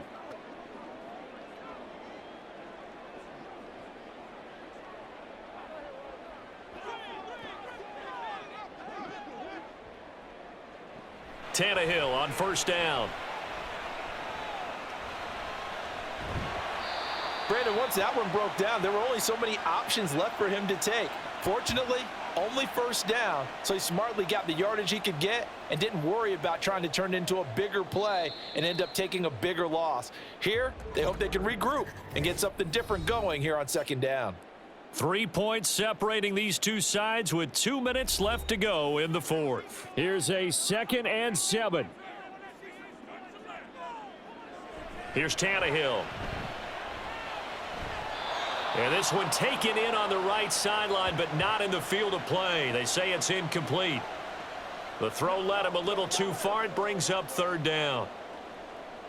Tannehill on 1st down. Brandon, once that one broke down, there were only so many options left for him to take. Fortunately, only 1st down, so he smartly got the yardage he could get and didn't worry about trying to turn it into a bigger play and end up taking a bigger loss. Here, they hope they can regroup and get something different going here on 2nd down. 3 points separating these two sides with 2 minutes left to go in the 4th. Here's a 2nd and 7. Here's Tannehill. And this one taken in on the right sideline, but not in the field of play. They say it's incomplete. The throw led him a little too far. It brings up 3rd down.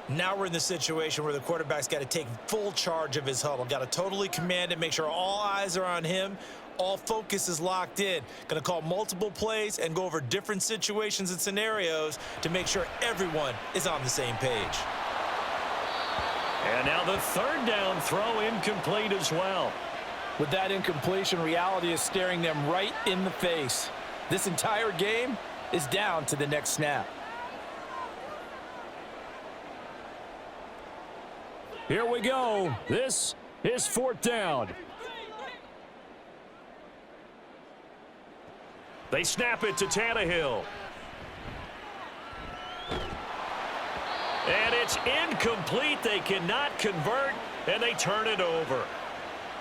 Now we're in the situation where the quarterback's got to take full charge of his huddle. Got to totally command it, make sure all eyes are on him. All focus is locked in. Going to call multiple plays and go over different situations and scenarios to make sure everyone is on the same page. And now the 3rd down throw incomplete as well. With that incompletion, reality is staring them right in the face. This entire game is down to the next snap. Here we go. This is 4th down. They snap it to Tannehill. And it's incomplete. They cannot convert, and they turn it over.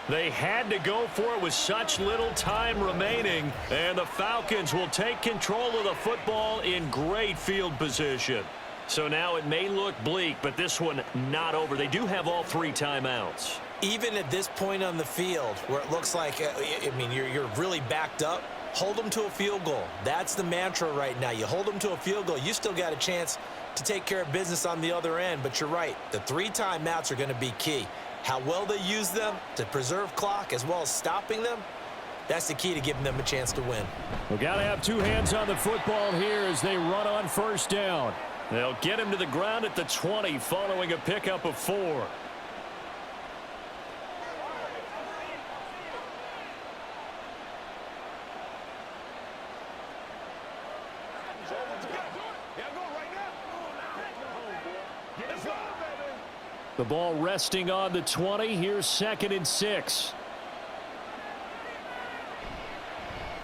They had to go for it with such little time remaining, and the Falcons will take control of the football in great field position. So now it may look bleak, but this one not over. They do have all 3 timeouts. Even at this point on the field where it looks like, you're really backed up, hold them to a field goal. That's the mantra right now. You hold them to a field goal, you still got a chance to take care of business on the other end. But you're right, the 3 timeouts are going to be key. How well they use them to preserve clock as well as stopping them, that's the key to giving them a chance to win. We've got to have 2 hands on the football here as they run on 1st down. They'll get him to the ground at the 20 following a pickup of 4. The ball resting on the 20. Here's 2nd and 6.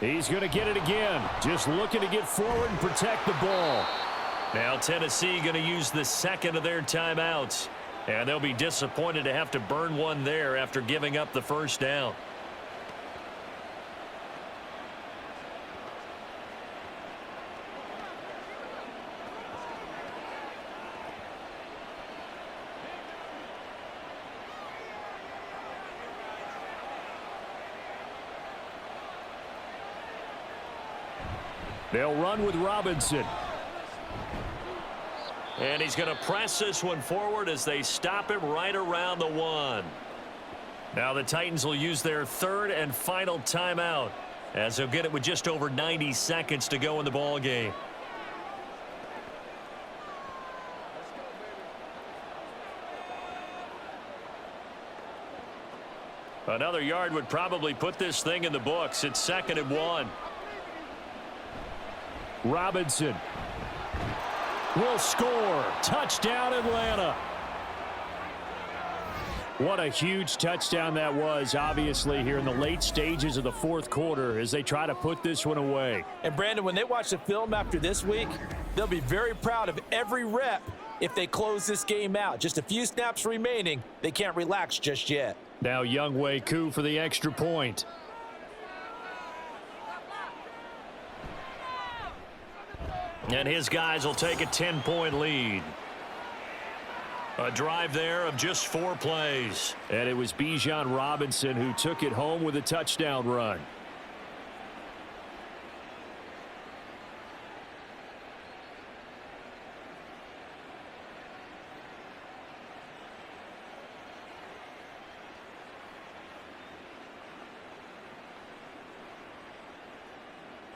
He's going to get it again. Just looking to get forward and protect the ball. Now Tennessee going to use the second of their timeouts. And they'll be disappointed to have to burn one there after giving up the first down. They'll run with Robinson. And he's going to press this one forward as they stop him right around the 1. Now the Titans will use their third and final timeout as they'll get it with just over 90 seconds to go in the ball game. Another yard would probably put this thing in the books. It's 2nd and 1. Robinson will score. Touchdown, Atlanta. What a huge touchdown that was, obviously, here in the late stages of the fourth quarter as they try to put this one away. And, Brandon, when they watch the film after this week, they'll be very proud of every rep if they close this game out. Just a few snaps remaining. They can't relax just yet. Now Younghoe Koo for the extra point. And his guys will take a 10-point lead. A drive there of just 4 plays. And it was Bijan Robinson who took it home with a touchdown run.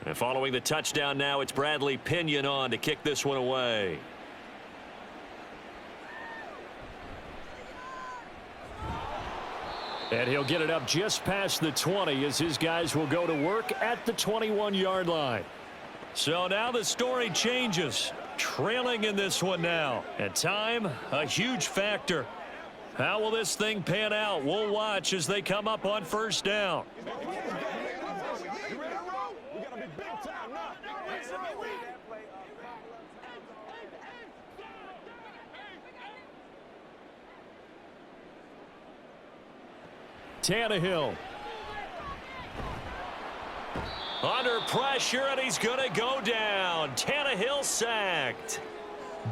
And following the touchdown now, it's Bradley Pinion on to kick this one away. And he'll get it up just past the 20 as his guys will go to work at the 21-yard line. So now the story changes. Trailing in this one now. And time, a huge factor. How will this thing pan out? We'll watch as they come up on first down. Tannehill. Under pressure, and he's going to go down. Tannehill sacked.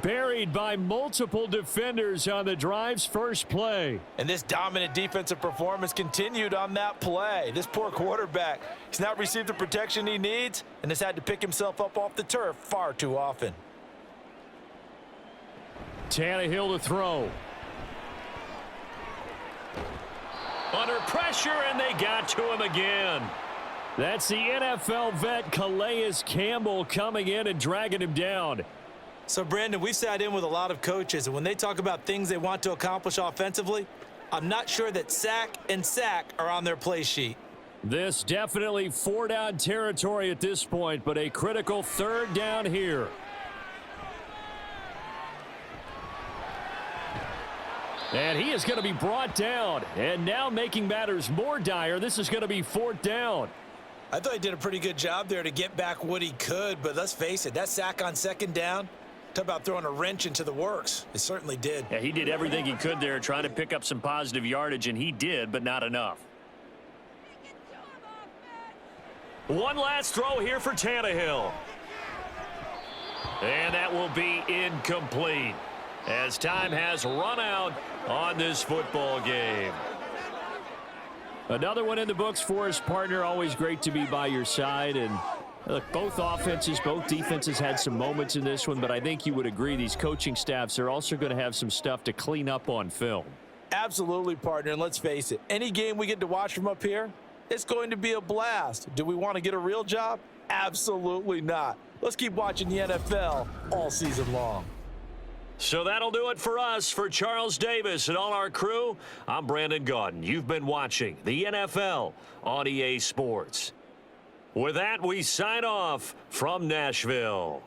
Buried by multiple defenders on the drive's first play. And this dominant defensive performance continued on that play. This poor quarterback, he's not received the protection he needs and has had to pick himself up off the turf far too often. Tannehill to throw. Under pressure, and they got to him again. That's the NFL vet Calais Campbell coming in and dragging him down. So, Brandon, we've sat in with a lot of coaches, and when they talk about things they want to accomplish offensively, I'm not sure that sack and sack are on their play sheet. This definitely 4-down territory at this point, but a critical 3rd down here. And he is going to be brought down. And now making matters more dire, this is going to be 4th down. I thought he did a pretty good job there to get back what he could, but let's face it, that sack on 2nd down, talk about throwing a wrench into the works. It certainly did. Yeah, he did everything he could there trying to pick up some positive yardage, and he did, but not enough. One last throw here for Tannehill. And that will be incomplete as time has run out on this football game. Another one in the books for his partner. Always great to be by your side. And look, both offenses, both defenses had some moments in this one, but I think you would agree these coaching staffs are also going to have some stuff to clean up on film. Absolutely, partner. And let's face it, any game we get to watch from up here, it's going to be a blast. Do we want to get a real job? Absolutely not. Let's keep watching the NFL all season long. So that'll do it for us. For Charles Davis and all our crew, I'm Brandon Gaudin. You've been watching the NFL on EA Sports. With that, we sign off from Nashville.